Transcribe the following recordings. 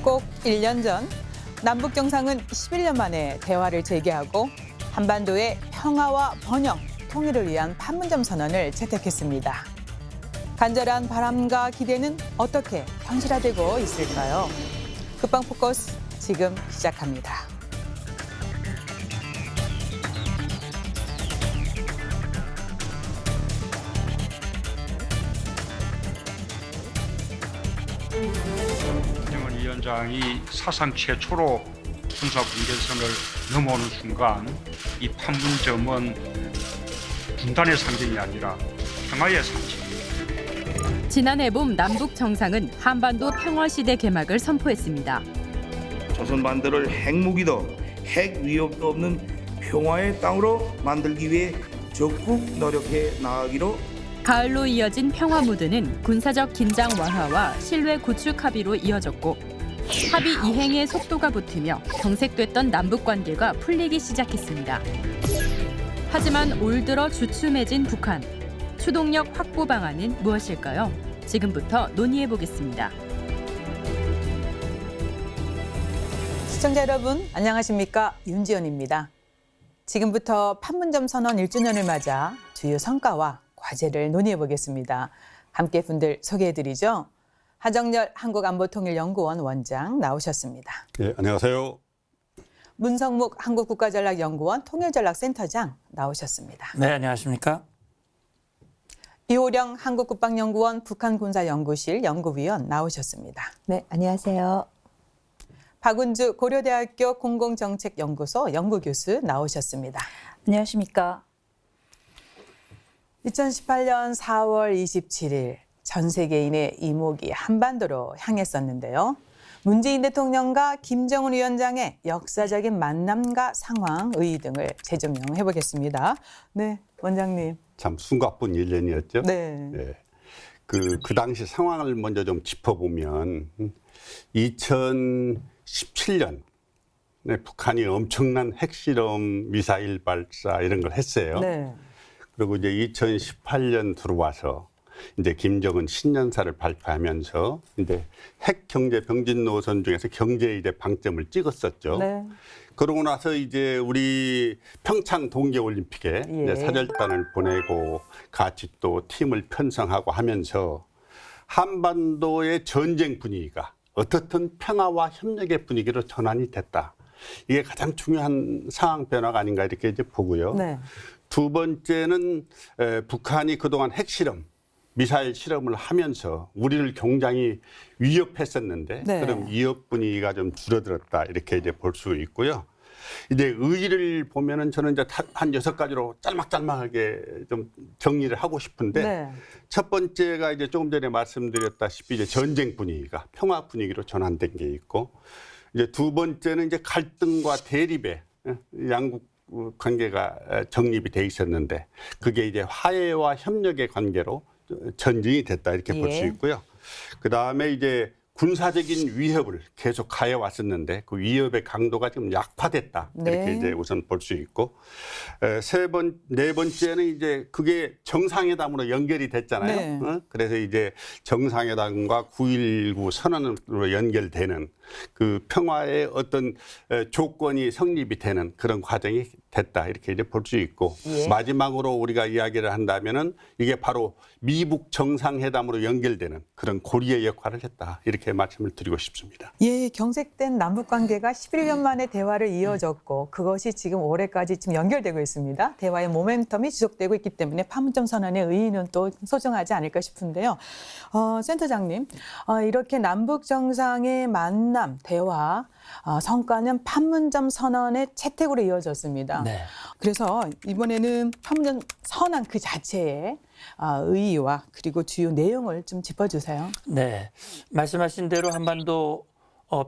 꼭 1년 전 남북 정상은 11년 만에 대화를 재개하고 한반도의 평화와 번영, 통일을 위한 판문점 선언을 채택했습니다. 간절한 바람과 기대는 어떻게 현실화되고 있을까요? 급방 포커스 지금 시작합니다. 김정은 위원장이 사상 최초로 군사분계선을 넘어오는 순간 이 판문점은 분단의 상징이 아니라 평화의 상징입니다. 지난해 봄 남북 정상은 한반도 평화시대 개막을 선포했습니다. 조선 반도를 핵무기도 핵 위협도 없는 평화의 땅으로 만들기 위해 적극 노력해 나가기로. 가을로 이어진 평화 무드는 군사적 긴장 완화와 신뢰 구축 합의로 이어졌고 합의 이행의 속도가 붙으며 경색됐던 남북 관계가 풀리기 시작했습니다. 하지만 올 들어 주춤해진 북한. 추동력 확보 방안은 무엇일까요? 지금부터 논의해 보겠습니다. 시청자 여러분, 안녕하십니까? 윤지연입니다. 지금부터 판문점 선언 1주년을 맞아 주요 성과와 과제를 논의해 보겠습니다. 함께 분들 소개해 드리죠. 하정열 한국안보통일연구원 원장 나오셨습니다. 네, 안녕하세요. 문성묵 한국국가전략연구원 통일전략센터장 나오셨습니다. 네, 안녕하십니까? 이호령 한국국방연구원 북한군사연구실 연구위원 나오셨습니다. 네, 안녕하세요. 박은주 고려대학교 공공정책연구소 연구교수 나오셨습니다. 안녕하십니까? 2018년 4월 27일 전 세계인의 이목이 한반도로 향했었는데요. 문재인 대통령과 김정은 위원장의 역사적인 만남과 상황, 의의 등을 재조명해 보겠습니다. 네, 원장님. 참 숨가쁜 1년이었죠. 네. 네. 그 당시 상황을 먼저 좀 짚어보면 2017년 북한이 엄청난 핵실험, 미사일 발사 이런 걸 했어요. 네. 그리고 이제 2018년 들어와서 이제 김정은 신년사를 발표하면서 이제 핵 경제 병진 노선 중에서 경제에 이제 방점을 찍었었죠. 네. 그러고 나서 이제 우리 평창 동계올림픽에 이제 사절단을 보내고 같이 또 팀을 편성하고 하면서 한반도의 전쟁 분위기가 어떻든 평화와 협력의 분위기로 전환이 됐다. 이게 가장 중요한 상황 변화가 아닌가 이렇게 이제 보고요. 네. 두 번째는 북한이 그동안 핵실험, 미사일 실험을 하면서 우리를 굉장히 위협했었는데 네. 그럼 위협 분위기가 좀 줄어들었다 이렇게 이제 볼 수 있고요. 이제 의의를 보면은 저는 이제 한 6가지로 짤막짤막하게 좀 정리를 하고 싶은데 네. 첫 번째가 이제 조금 전에 말씀드렸다시피 이제 전쟁 분위기가 평화 분위기로 전환된 게 있고 이제 두 번째는 이제 갈등과 대립의 양국 관계가 정립이 돼 있었는데 그게 이제 화해와 협력의 관계로 전진이 됐다 이렇게 볼 수 있고요. 그다음에 이제 군사적인 위협을 계속 가해 왔었는데 그 위협의 강도가 지금 약화됐다 이렇게 네. 이제 우선 볼 수 있고 네 번째는 이제 그게 정상회담으로 연결이 됐잖아요. 네. 그래서 이제 정상회담과 9.19 선언으로 연결되는 그 평화의 어떤 조건이 성립이 되는 그런 과정이 됐다 이렇게 이제 볼 수 있고 마지막으로 우리가 이야기를 한다면은 이게 바로 미북 정상회담으로 연결되는 그런 고리의 역할을 했다 이렇게 말씀을 드리고 싶습니다. 예, 경색된 남북 관계가 11년 만에 대화를 이어졌고 그것이 지금 올해까지 지금 연결되고 있습니다. 대화의 모멘텀이 지속되고 있기 때문에 판문점 선언의 의의는 또 소중하지 않을까 싶은데요. 센터장님, 이렇게 남북 정상의 만남, 대화, 성과는 판문점 선언의 채택으로 이어졌습니다. 네. 그래서 이번에는 판문점 선언 그 자체의 의의와 그리고 주요 내용을 좀 짚어주세요. 네. 말씀하신 대로 한반도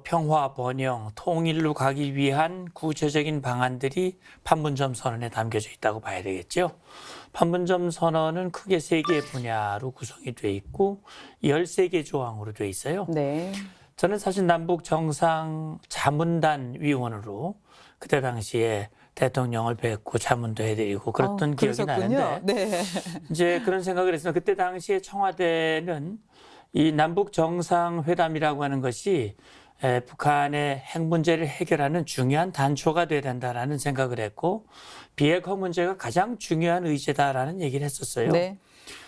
평화, 번영, 통일로 가기 위한 구체적인 방안들이 판문점 선언에 담겨져 있다고 봐야 되겠죠. 판문점 선언은 크게 3개 분야로 구성이 돼 있고 13개 조항으로 돼 있어요. 네. 저는 사실 남북 정상 자문단 위원으로 그때 당시에 대통령을 뵙고 자문도 해드리고 그랬던 기억이 그러셨군요. 나는데 네. 이제 그런 생각을 했어요. 그때 당시에 청와대는 이 남북 정상회담이라고 하는 것이 북한의 핵 문제를 해결하는 중요한 단초가 돼야 된다라는 생각을 했고 비핵화 문제가 가장 중요한 의제다라는 얘기를 했었어요. 네.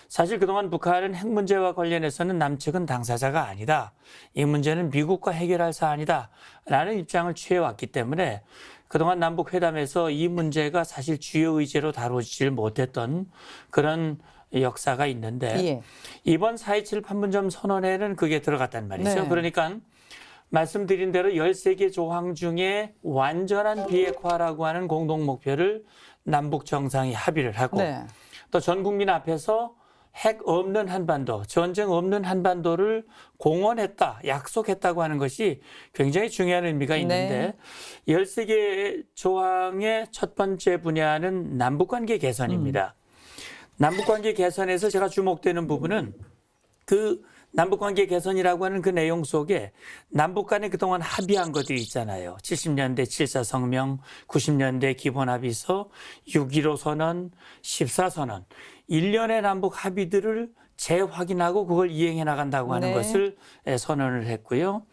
사실 그동안 북한은 핵 문제와 관련해서는 남측은 당사자가 아니다. 이 문제는 미국과 해결할 사안이다. 라는 입장을 취해왔기 때문에 그동안 남북 회담에서 이 문제가 사실 주요 의제로 다루질 못했던 그런 역사가 있는데 예. 이번 4.27 판문점 선언에는 그게 들어갔단 말이죠. 네. 그러니까 말씀드린 대로 13개 조항 중에 완전한 비핵화라고 하는 공동 목표를 남북 정상이 합의를 하고 네. 또 전 국민 앞에서 핵 없는 한반도, 전쟁 없는 한반도를 공언했다, 약속했다고 하는 것이 굉장히 중요한 의미가 있는데 13개 조항의 첫 번째 분야는 남북관계 개선입니다. 남북관계 개선에서 제가 주목되는 부분은 그 남북관계 개선이라고 하는 그 내용 속에 남북 간에 그동안 합의한 것들이 있잖아요. 70년대 7.4 성명, 90년대 기본합의서, 6.15 선언, 14선언. 일련의 남북 합의들을 재확인하고 그걸 이행해 나간다고 하는 네. 것을 선언을 했고요.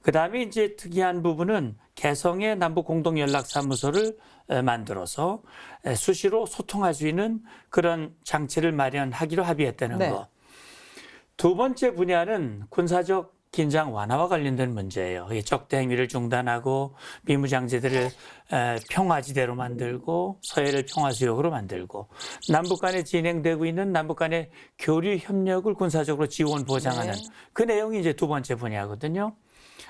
그다음에 이제 특이한 부분은 개성의 남북 공동 연락사무소를 만들어서 수시로 소통할 수 있는 그런 장치를 마련하기로 합의했다는 네. 거. 두 번째 분야는 군사적 긴장 완화와 관련된 문제예요. 적대 행위를 중단하고 미무장지대를 평화지대로 만들고 서해를 평화수역으로 만들고 남북 간에 진행되고 있는 남북 간의 교류 협력을 군사적으로 지원 보장하는 네. 그 내용이 이제 두 번째 분야거든요.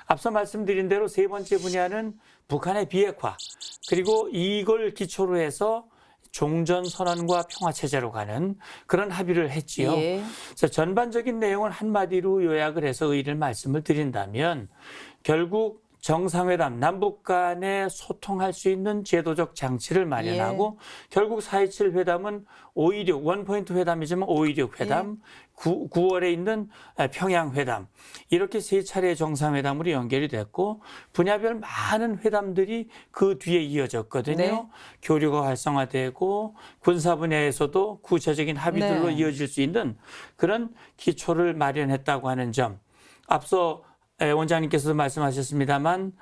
앞서 말씀드린 대로 세 번째 분야는 북한의 비핵화 그리고 이걸 기초로 해서 종전선언과 평화체제로 가는 그런 합의를 했지요. 예. 자, 전반적인 내용을 한마디로 요약을 해서 의의를 말씀을 드린다면 결국 정상회담, 남북 간에 소통할 수 있는 제도적 장치를 마련하고 결국 4.27 회담은 5.26 원포인트 회담이지만 5.26 회담, 9월에 있는 평양 회담 이렇게 세 차례의 정상회담으로 연결이 됐고 분야별 많은 회담들이 그 뒤에 이어졌거든요. 네. 교류가 활성화되고 군사 분야에서도 구체적인 합의들로 네. 이어질 수 있는 그런 기초를 마련했다고 하는 점. 앞서 원장님께서도 말씀하셨습니다만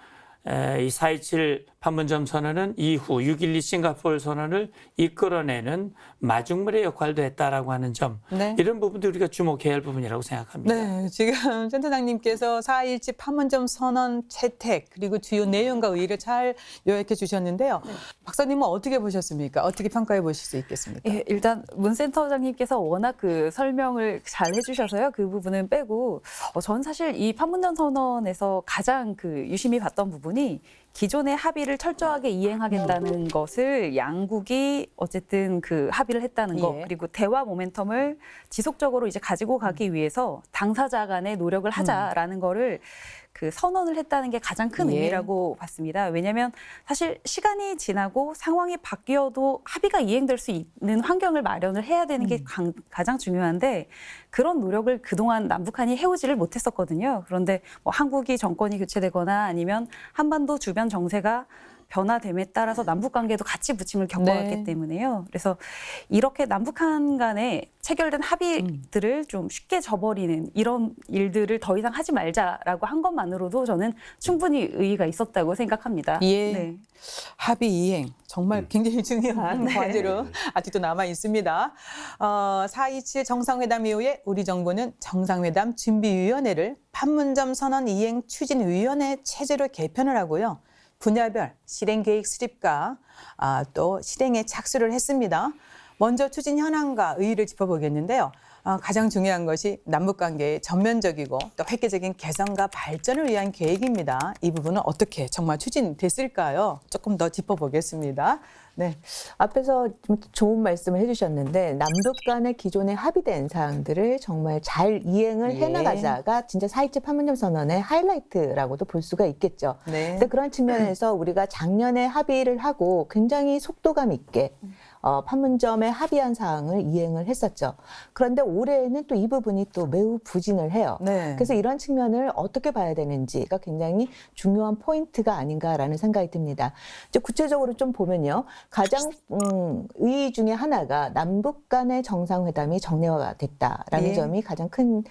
이 4.27 판문점 선언은 이후 6.12 싱가포르 선언을 이끌어내는 마중물의 역할도 했다라고 하는 점. 네. 이런 부분도 우리가 주목해야 할 부분이라고 생각합니다. 네, 지금 센터장님께서 4.27 판문점 선언 채택 그리고 주요 내용과 의의를 잘 요약해 주셨는데요. 박사님은 어떻게 보셨습니까? 어떻게 평가해 보실 수 있겠습니까? 예, 일단 문 센터장님께서 워낙 그 설명을 잘 해주셔서요. 그 부분은 빼고 저는 사실 이 판문점 선언에서 가장 그 유심히 봤던 부분이 기존의 합의를 철저하게 이행하겠다는 것을 양국이 어쨌든 그 합의를 했다는 거 예. 그리고 대화 모멘텀을 지속적으로 이제 가지고 가기 위해서 당사자 간의 노력을 하자라는 거를 그 선언을 했다는 게 가장 큰 예. 의미라고 봤습니다. 왜냐하면 사실 시간이 지나고 상황이 바뀌어도 합의가 이행될 수 있는 환경을 마련을 해야 되는 게 가장 중요한데 그런 노력을 그동안 남북한이 해오지를 못했었거든요. 그런데 뭐 한국이 정권이 교체되거나 아니면 한반도 주변 정세가 변화됨에 따라서 남북 관계도 같이 부침을 겪어왔기 네. 때문에요. 그래서 이렇게 남북한 간에 체결된 합의들을 좀 쉽게 저버리는 이런 일들을 더 이상 하지 말자라고 한 것만으로도 저는 충분히 의의가 있었다고 생각합니다. 예. 네. 합의 이행 정말 굉장히 중요한 과제로 아직도 남아 있습니다. 4.27 정상회담 이후에 우리 정부는 정상회담 준비위원회를 판문점 선언 이행 추진위원회 체제로 개편을 하고요. 분야별 실행계획 수립과 또 실행에 착수를 했습니다. 먼저 추진 현황과 의의를 짚어보겠는데요. 가장 중요한 것이 남북관계의 전면적이고 또 획기적인 개선과 발전을 위한 계획입니다. 이 부분은 어떻게 정말 추진됐을까요? 조금 더 짚어보겠습니다. 네. 앞에서 좀 좋은 말씀을 해주셨는데 남북 간의 기존에 합의된 사항들을 정말 잘 이행을 예. 해나가자가 진짜 4.27 판문점 선언의 하이라이트라고도 볼 수가 있겠죠. 네. 근데 그런 측면에서 우리가 작년에 합의를 하고 굉장히 속도감 있게 판문점에 합의한 사항을 이행을 했었죠. 그런데 올해에는 또 이 부분이 또 매우 부진을 해요. 네. 그래서 이런 측면을 어떻게 봐야 되는지가 굉장히 중요한 포인트가 아닌가라는 생각이 듭니다. 이제 구체적으로 좀 보면요. 가장 의의 중에 하나가 남북 간의 정상회담이 정례화가 됐다라는 예. 점이 가장 큰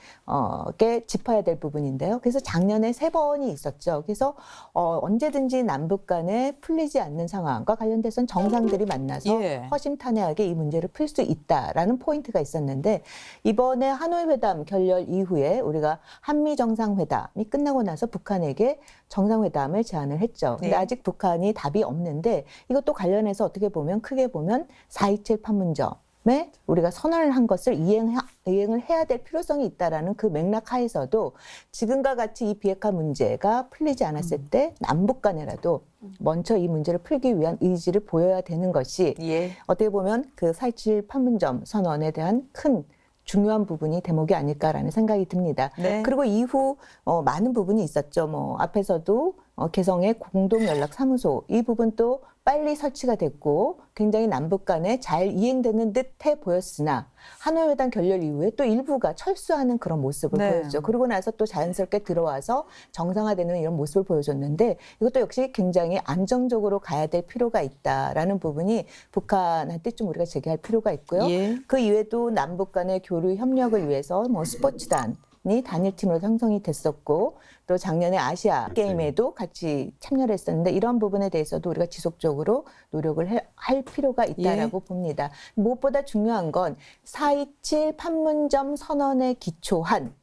게 짚어야 될 부분인데요. 그래서 작년에 3번이 있었죠. 그래서 언제든지 남북 간에 풀리지 않는 상황과 관련돼서는 정상들이 만나서 예. 허심탄회하게 이 문제를 풀 수 있다라는 포인트가 있었는데 이번에 하노이 회담 결렬 이후에 우리가 한미 정상회담이 끝나고 나서 북한에게 정상회담을 제안을 했죠. 근데 네. 아직 북한이 답이 없는데 이것도 관련해서 어떻게 보면 크게 보면 4.27 판문점에 우리가 선언을 한 것을 이행을 해야 될 필요성이 있다라는 그 맥락 하에서도 지금과 같이 이 비핵화 문제가 풀리지 않았을 때 남북 간에라도 먼저 이 문제를 풀기 위한 의지를 보여야 되는 것이 예. 어떻게 보면 그 4.27 판문점 선언에 대한 큰 중요한 부분이 대목이 아닐까라는 생각이 듭니다. 네. 그리고 이후 많은 부분이 있었죠. 뭐 앞에서도 개성의 공동연락사무소 이 부분도 빨리 설치가 됐고 굉장히 남북 간에 잘 이행되는 듯해 보였으나 하노이 회담 결렬 이후에 또 일부가 철수하는 그런 모습을 네. 보였죠. 그러고 나서 또 자연스럽게 들어와서 정상화되는 이런 모습을 보여줬는데 이것도 역시 굉장히 안정적으로 가야 될 필요가 있다라는 부분이 북한한테 좀 우리가 제기할 필요가 있고요. 예. 그 이외에도 남북 간의 교류 협력을 위해서 뭐 스포츠단이 단일팀으로 형성이 됐었고 또 작년에 아시아 게임에도 같이 참여를 했었는데 이런 부분에 대해서도 우리가 지속적으로 노력을 할 필요가 있다라고 봅니다. 무엇보다 중요한 건 4.27 판문점 선언에 기초한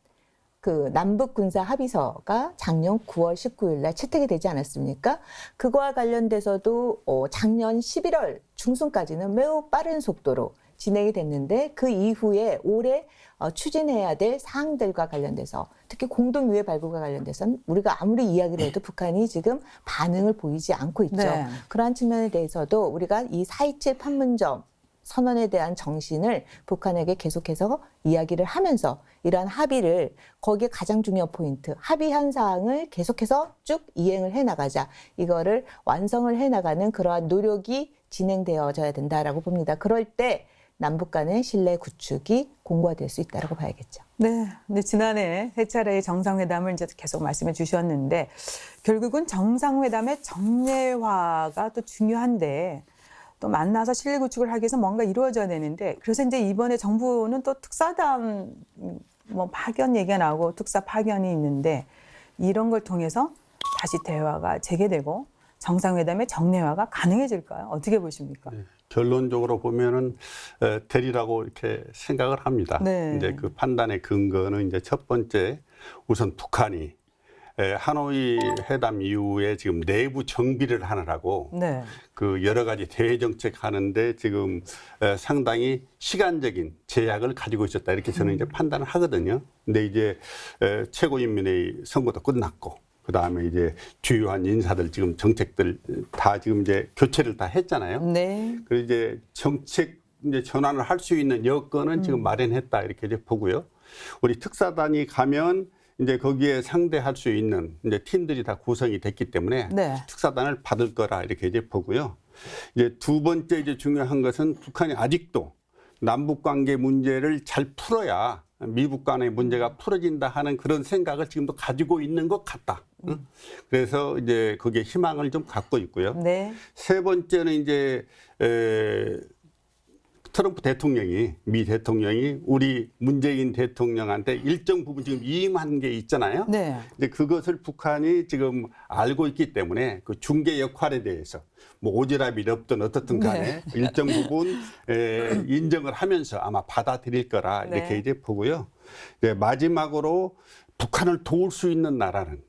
그 남북 군사 합의서가 작년 9월 19일 날 채택이 되지 않았습니까? 그거와 관련돼서도 작년 11월 중순까지는 매우 빠른 속도로 진행이 됐는데 그 이후에 올해 추진해야 될 사항들과 관련돼서 특히 공동유해 발굴과 관련돼서는 우리가 아무리 이야기를 해도 북한이 지금 반응을 보이지 않고 있죠. 네. 그러한 측면에 대해서도 우리가 이 4.27 판문점 선언에 대한 정신을 북한에게 계속해서 이야기를 하면서 이러한 합의를 거기에 가장 중요한 포인트 합의한 사항을 계속해서 쭉 이행을 해나가자 이거를 완성을 해나가는 그러한 노력이 진행되어져야 된다라고 봅니다. 그럴 때 남북 간의 신뢰 구축이 공고화될 수 있다라고 봐야겠죠. 네. 근데 지난해 세 차례의 정상회담을 이제 계속 말씀해 주셨는데 결국은 정상회담의 정례화가 또 중요한데 또 만나서 신뢰 구축을 하기 위해서 뭔가 이루어져야 되는데 그래서 이제 이번에 정부는 또 특사단 뭐 파견 얘기가 나오고 특사 파견이 있는데 이런 걸 통해서 다시 대화가 재개되고 정상회담의 정례화가 가능해질까요? 어떻게 보십니까? 네. 결론적으로 보면은 되리라고 이렇게 생각을 합니다. 네. 이제 그 판단의 근거는 이제 첫 번째 우선 북한이 하노이 회담 이후에 지금 내부 정비를 하느라고 네. 그 여러 가지 대외 정책 하는데 지금 상당히 시간적인 제약을 가지고 있었다 이렇게 저는 이제 판단을 하거든요. 근데 이제 최고인민회의 선거도 끝났고 그 다음에 이제 주요한 인사들 지금 정책들 다 지금 이제 교체를 다 했잖아요. 네. 그리고 이제 정책 이제 전환을 할 수 있는 여건은 지금 마련했다 이렇게 이제 보고요. 우리 특사단이 가면 이제 거기에 상대할 수 있는 이제 팀들이 다 구성이 됐기 때문에 네. 특사단을 받을 거라 이렇게 이제 보고요. 이제 두 번째 이제 중요한 것은 북한이 아직도 남북 관계 문제를 잘 풀어야 미국 간의 문제가 풀어진다 하는 그런 생각을 지금도 가지고 있는 것 같다. 그래서 이제 거기에 희망을 좀 갖고 있고요. 네. 세 번째는 이제 트럼프 대통령이 미 대통령이 우리 문재인 대통령한테 일정 부분 지금 위임한 게 있잖아요. 네. 이제 그것을 북한이 지금 알고 있기 때문에 그 중개 역할에 대해서 뭐 오지랖이 없든 어떻든 간에 일정 부분 인정을 하면서 아마 받아들일 거라 이렇게 네. 이제 보고요. 이제 마지막으로 북한을 도울 수 있는 나라는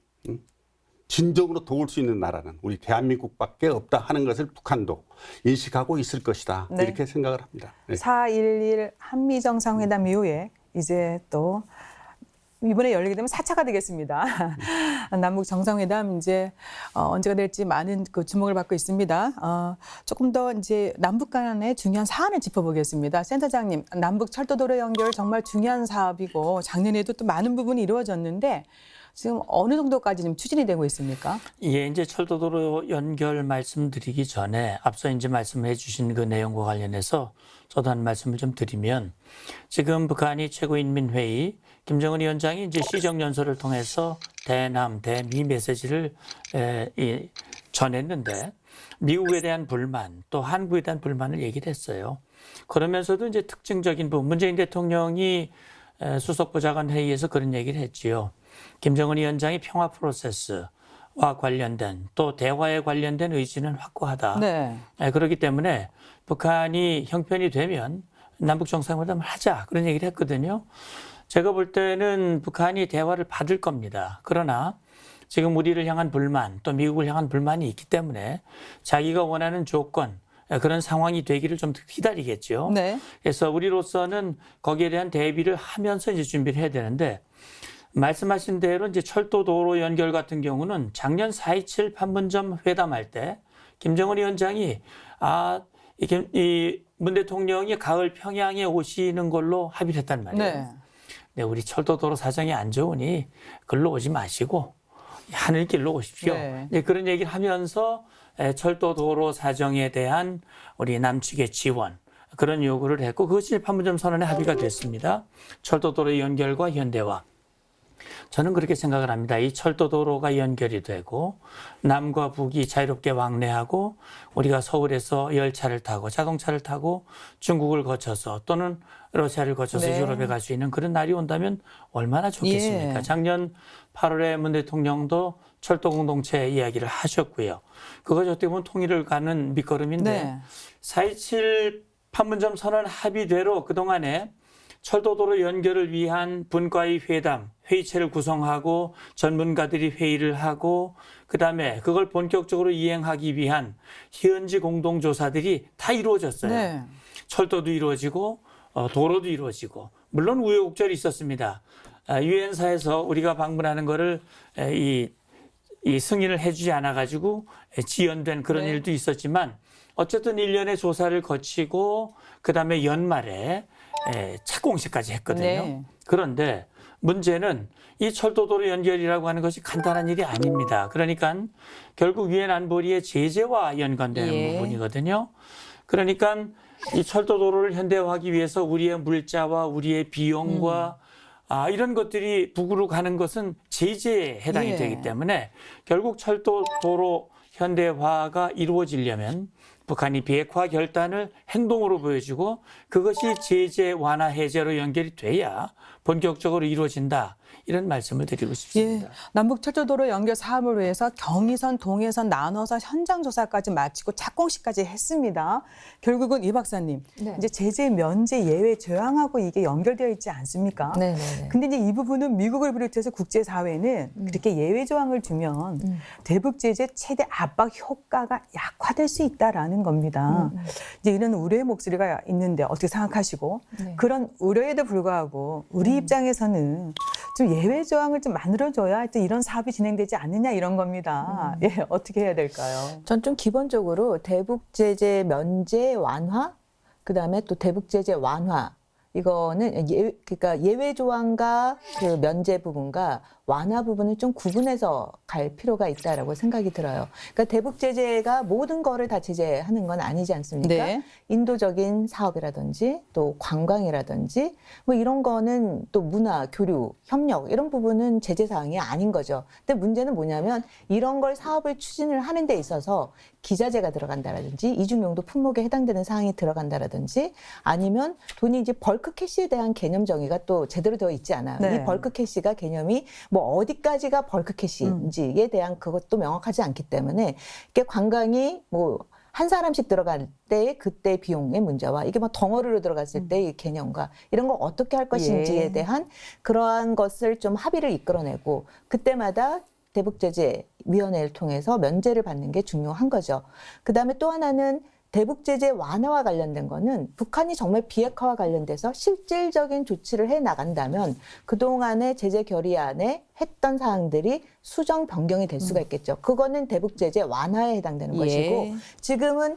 진정으로 도울 수 있는 나라는 우리 대한민국밖에 없다 하는 것을 북한도 인식하고 있을 것이다. 네. 이렇게 생각을 합니다. 네. 4.11 한미 정상회담 이후에 이제 또 이번에 열리게 되면 4차가 되겠습니다. 남북 정상회담 이제 언제가 될지 많은 그 주목을 받고 있습니다. 조금 더 이제 남북 간의 중요한 사안을 짚어보겠습니다. 센터장님, 남북 철도도로 연결 정말 중요한 사업이고 작년에도 또 많은 부분이 이루어졌는데 지금 어느 정도까지 지금 추진이 되고 있습니까? 예, 이제 철도도로 연결 말씀드리기 전에 앞서 이제 말씀해 주신 그 내용과 관련해서 저도 한 말씀을 좀 드리면 지금 북한이 최고인민회의 김정은 위원장이 이제 시정연설을 통해서 대남, 대미 메시지를 전했는데 미국에 대한 불만 또 한국에 대한 불만을 얘기를 했어요. 그러면서도 이제 특징적인 부분 문재인 대통령이 수석보좌관 회의에서 그런 얘기를 했지요. 김정은 위원장이 평화 프로세스와 관련된 또 대화에 관련된 의지는 확고하다. 네. 그렇기 때문에 북한이 형편이 되면 남북 정상회담을 하자 그런 얘기를 했거든요. 제가 볼 때는 북한이 대화를 받을 겁니다. 그러나 지금 우리를 향한 불만 또 미국을 향한 불만이 있기 때문에 자기가 원하는 조건 그런 상황이 되기를 좀 기다리겠죠. 네. 그래서 우리로서는 거기에 대한 대비를 하면서 이제 준비를 해야 되는데 말씀하신 대로 이제 철도 도로 연결 같은 경우는 작년 4.27 판문점 회담할 때 김정은 위원장이 이 문 대통령이 가을 평양에 오시는 걸로 합의를 했단 말이에요. 네. 네, 우리 철도 도로 사정이 안 좋으니 글로 오지 마시고 하늘길로 오십시오. 네. 네, 그런 얘기를 하면서 철도 도로 사정에 대한 우리 남측의 지원 그런 요구를 했고 그것이 판문점 선언에 합의가 됐습니다. 철도 도로 연결과 현대화. 저는 그렇게 생각을 합니다. 이 철도 도로가 연결이 되고 남과 북이 자유롭게 왕래하고 우리가 서울에서 열차를 타고 자동차를 타고 중국을 거쳐서 또는 러시아를 거쳐서 네. 유럽에 갈 수 있는 그런 날이 온다면 얼마나 좋겠습니까? 예. 작년 8월에 문 대통령도 철도 공동체 이야기를 하셨고요. 그것이 어떻게 보면 통일을 가는 밑거름인데 네. 4.27 판문점 선언 합의대로 그동안에 철도도로 연결을 위한 분과의 회담, 회의체를 구성하고 전문가들이 회의를 하고 그다음에 그걸 본격적으로 이행하기 위한 현지 공동조사들이 다 이루어졌어요. 네. 철도도 이루어지고 도로도 이루어지고 물론 우여곡절이 있었습니다. 유엔사에서 우리가 방문하는 거를 이 승인을 해주지 않아가지고 지연된 그런 네. 일도 있었지만 어쨌든 1년의 조사를 거치고 그다음에 연말에 착공식까지 했거든요. 네. 그런데 문제는 이 철도도로 연결이라고 하는 것이 간단한 일이 아닙니다. 그러니까 결국 유엔 안보리의 제재와 연관되는 예. 부분이거든요. 그러니까 이 철도도로를 현대화하기 위해서 우리의 물자와 우리의 비용과 이런 것들이 북으로 가는 것은 제재에 해당이 예. 되기 때문에 결국 철도도로 현대화가 이루어지려면 북한이 비핵화 결단을 행동으로 보여주고 그것이 제재 완화 해제로 연결이 돼야 본격적으로 이루어진다. 이런 말씀을 드리고 싶습니다. 예, 남북 철도도로 연결 사업을 위해서 경의선, 동해선 나눠서 현장 조사까지 마치고 착공식까지 했습니다. 결국은 이 박사님, 네. 이제 제재 면제 예외 조항하고 이게 연결되어 있지 않습니까? 네네네. 근데 이제 이 부분은 미국을 비롯해서 국제 사회는 그렇게 예외 조항을 두면 대북 제재 최대 압박 효과가 약화될 수 있다라는 겁니다. 이제 이런 우려의 목소리가 있는데 어떻게 생각하시고 네. 그런 우려에도 불구하고 우리 입장에서는 좀 예외 조항을 좀 만들어줘야 또 이런 사업이 진행되지 않느냐 이런 겁니다. 예, 어떻게 해야 될까요? 전 좀 기본적으로 대북 제재 면제 완화, 그다음에 또 대북 제재 완화 이거는 그러니까 예외 조항과 그 면제 부분과 완화 부분을 좀 구분해서 갈 필요가 있다라고 생각이 들어요. 그러니까 대북 제재가 모든 거를 다 제재하는 건 아니지 않습니까? 네. 인도적인 사업이라든지 또 관광이라든지 뭐 이런 거는 또 문화, 교류, 협력 이런 부분은 제재 사항이 아닌 거죠. 근데 문제는 뭐냐면 이런 걸 사업을 추진을 하는 데 있어서 기자재가 들어간다라든지 이중용도 품목에 해당되는 사항이 들어간다라든지 아니면 돈이 이제 벌크 캐시에 대한 개념 정의가 또 제대로 되어 있지 않아요. 네. 이 벌크 캐시가 개념이 뭐 어디까지가 벌크 캐시인지에 대한 그것도 명확하지 않기 때문에 이게 관광이 뭐 한 사람씩 들어갈 때 그때 비용의 문제와 이게 뭐 덩어리로 들어갔을 때의 개념과 이런 걸 어떻게 할 것인지에 예. 대한 그러한 것을 좀 합의를 이끌어내고 그때마다 대북제재위원회를 통해서 면제를 받는 게 중요한 거죠. 그다음에 또 하나는 대북 제재 완화와 관련된 거는 북한이 정말 비핵화와 관련돼서 실질적인 조치를 해 나간다면 그동안의 제재 결의안에 했던 사항들이 수정 변경이 될 수가 있겠죠. 그거는 대북 제재 완화에 해당되는 것이고 지금은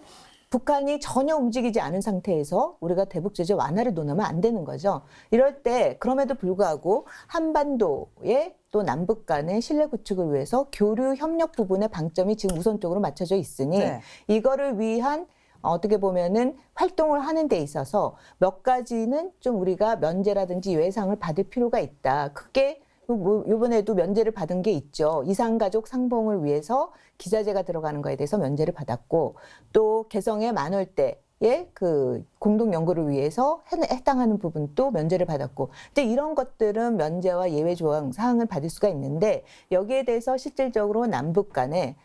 북한이 전혀 움직이지 않은 상태에서 우리가 대북 제재 완화를 논하면 안 되는 거죠. 이럴 때 그럼에도 불구하고 한반도의 또 남북 간의 신뢰 구축을 위해서 교류 협력 부분의 방점이 지금 우선적으로 맞춰져 있으니 이거를 위한 어떻게 보면은 활동을 하는 데 있어서 몇 가지는 좀 우리가 면제라든지 예외상을 받을 필요가 있다. 그게 이번에도 면제를 받은 게 있죠. 이산가족 상봉을 위해서 기자재가 들어가는 거에 대해서 면제를 받았고 또 개성의 만월대의 그 공동 연구를 위해서 해당하는 부분도 면제를 받았고 근데 이런 것들은 면제와 예외 조항 사항을 받을 수가 있는데 여기에 대해서 실질적으로 남북 간의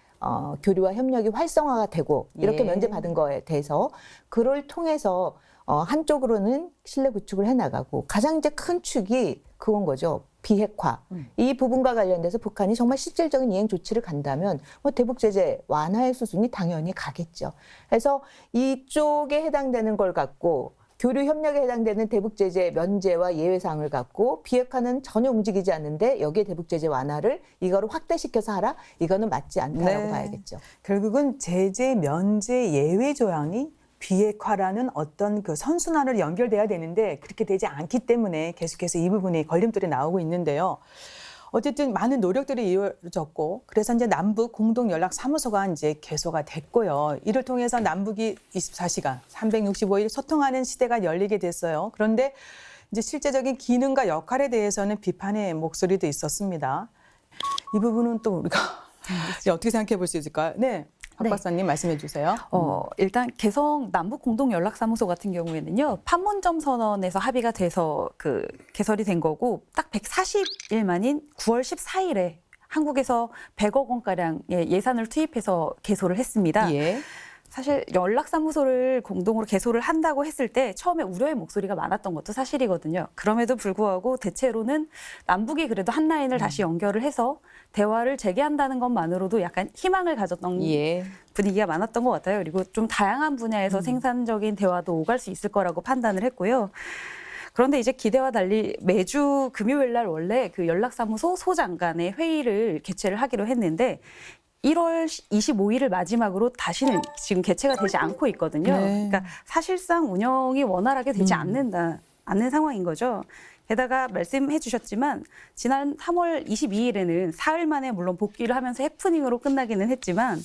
교류와 협력이 활성화가 되고 이렇게 면제받은 거에 대해서 그걸 통해서 한쪽으로는 신뢰 구축을 해나가고 가장 이제 큰 축이 그건 거죠. 비핵화. 이 부분과 관련돼서 북한이 정말 실질적인 이행 조치를 간다면 뭐 대북 제재 완화의 수준이 당연히 가겠죠. 그래서 이쪽에 해당되는 걸 갖고 교류 협력에 해당되는 대북 제재 면제와 예외 사항을 갖고 비핵화는 전혀 움직이지 않는데 여기에 대북 제재 완화를 이거를 확대시켜서 하라? 이거는 맞지 않다라고 봐야겠죠. 결국은 제재 면제 예외 조항이 비핵화라는 어떤 그 선순환으로 연결돼야 되는데 그렇게 되지 않기 때문에 계속해서 이 부분에 걸림돌이 나오고 있는데요. 어쨌든 많은 노력들이 이루어졌고 그래서 이제 남북 공동 연락 사무소가 이제 개소가 됐고요. 이를 통해서 남북이 24시간 365일 소통하는 시대가 열리게 됐어요. 그런데 이제 실제적인 기능과 역할에 대해서는 비판의 목소리도 있었습니다. 이 부분은 또 우리가 이제 어떻게 생각해 볼 수 있을까요? 네. 박 박사님 말씀해 주세요. 일단 개성 남북 공동 연락사무소 같은 경우에는요. 판문점 선언에서 합의가 돼서 그 개설이 된 거고 딱 140일 만인 9월 14일에 한국에서 100억 원가량의 예산을 투입해서 개소를 했습니다. 사실 연락사무소를 공동으로 개소를 한다고 했을 때 처음에 우려의 목소리가 많았던 것도 사실이거든요. 그럼에도 불구하고 대체로는 남북이 그래도 한 라인을 다시 연결을 해서 대화를 재개한다는 것만으로도 약간 희망을 가졌던 분위기가 많았던 것 같아요. 그리고 좀 다양한 분야에서 생산적인 대화도 오갈 수 있을 거라고 판단을 했고요. 그런데 이제 기대와 달리 매주 금요일 날 원래 그 연락사무소 소장 간의 회의를 개최를 하기로 했는데 1월 25일을 마지막으로 다시는 지금 개최가 되지 않고 있거든요. 그러니까 사실상 운영이 원활하게 되지 않는 상황인 거죠. 게다가 말씀해 주셨지만 지난 3월 22일에는 사흘 만에 물론 복귀를 하면서 해프닝으로 끝나기는 했지만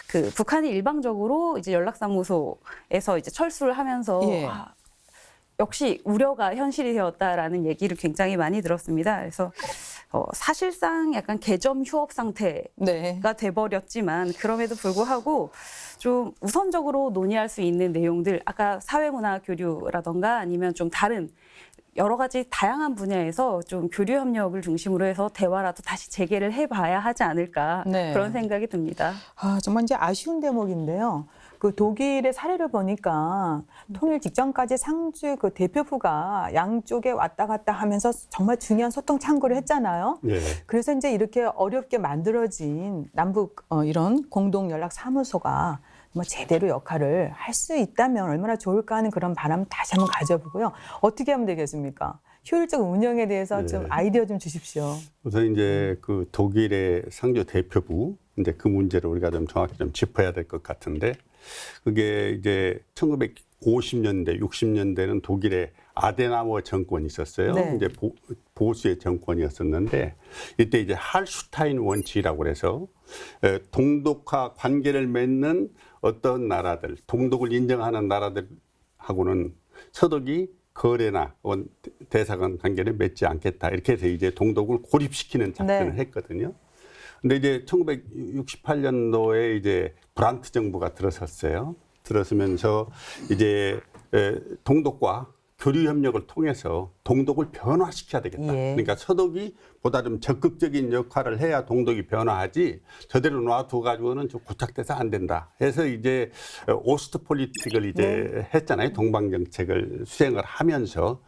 그 북한이 일방적으로 이제 연락사무소에서 이제 철수를 하면서 역시 우려가 현실이 되었다라는 얘기를 굉장히 많이 들었습니다. 그래서 사실상 약간 개점 휴업 상태가 돼버렸지만 그럼에도 불구하고 좀 우선적으로 논의할 수 있는 내용들 아까 사회문화 교류라던가 아니면 좀 다른 여러 가지 다양한 분야에서 좀 교류 협력을 중심으로 해서 대화라도 다시 재개를 해봐야 하지 않을까 그런 생각이 듭니다. 정말 이제 아쉬운 대목인데요. 그 독일의 사례를 보니까 통일 직전까지 상주 그 대표부가 양쪽에 왔다 갔다 하면서 정말 중요한 소통 창구를 했잖아요. 그래서 이제 이렇게 어렵게 만들어진 남북 이런 공동 연락 사무소가 뭐 제대로 역할을 할 수 있다면 얼마나 좋을까 하는 그런 바람 다시 한번 가져보고요. 어떻게 하면 되겠습니까? 효율적 운영에 대해서 좀 아이디어 좀 주십시오. 우선 이제 그 독일의 상주 대표부 이제 그 문제를 우리가 좀 정확히 좀 짚어야 될 것 같은데 그게 이제 1950년대, 60년대는 독일의 아데나워 정권이 있었어요. 이제 보수의 정권이었었는데 이때 이제 할슈타인 원칙이라고 그래서 동독화 관계를 맺는 어떤 나라들, 동독을 인정하는 나라들하고는 서독이 거래나 대사관 관계를 맺지 않겠다. 이렇게 해서 이제 동독을 고립시키는 작전을 했거든요. 근데 이제 1968년도에 이제 브란트 정부가 들어섰어요. 들어서면서 이제 동독과 교류 협력을 통해서 동독을 변화시켜야 되겠다. 그러니까 서독이 보다 좀 적극적인 역할을 해야 동독이 변화하지 저대로 놔둬 가지고는 좀 고착돼서 안 된다. 해서 이제 오스트폴리틱을 이제 했잖아요. 동방 정책을 수행을 하면서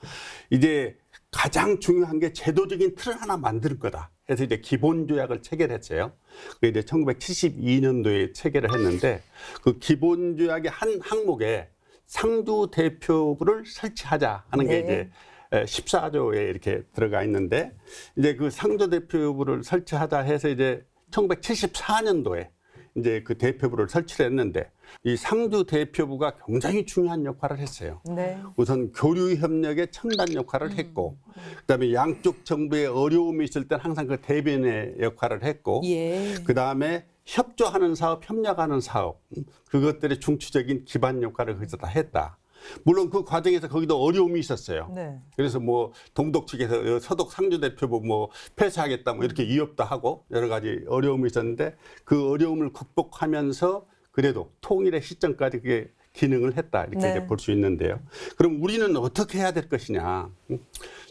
이제 가장 중요한 게 제도적인 틀을 하나 만들 거다. 해서 이제 기본조약을 체결했어요. 그게 이제 1972년도에 체결을 했는데 그 기본조약의 한 항목에 상주 대표부를 설치하자 하는 게 이제 14조에 이렇게 들어가 있는데 이제 그 상주 대표부를 설치하자 해서 이제 1974년도에 이제 그 대표부를 설치를 했는데 이 상주 대표부가 굉장히 중요한 역할을 했어요. 네. 우선 교류 협력의 첨단 역할을 했고, 그다음에 양쪽 정부의 어려움이 있을 땐 항상 그 대변의 역할을 했고, 예. 그다음에 협조하는 사업, 협력하는 사업, 그것들의 중추적인 기반 역할을 거기서 다 했다. 물론 그 과정에서 거기도 어려움이 있었어요. 네. 그래서 뭐 동독 측에서 서독 상주 대표부 뭐 폐쇄하겠다 뭐 이렇게 위협도 하고 여러 가지 어려움이 있었는데 그 어려움을 극복하면서 그래도 통일의 시점까지 그게 기능을 했다 이렇게 네. 이제 볼 수 있는데요. 그럼 우리는 어떻게 해야 될 것이냐?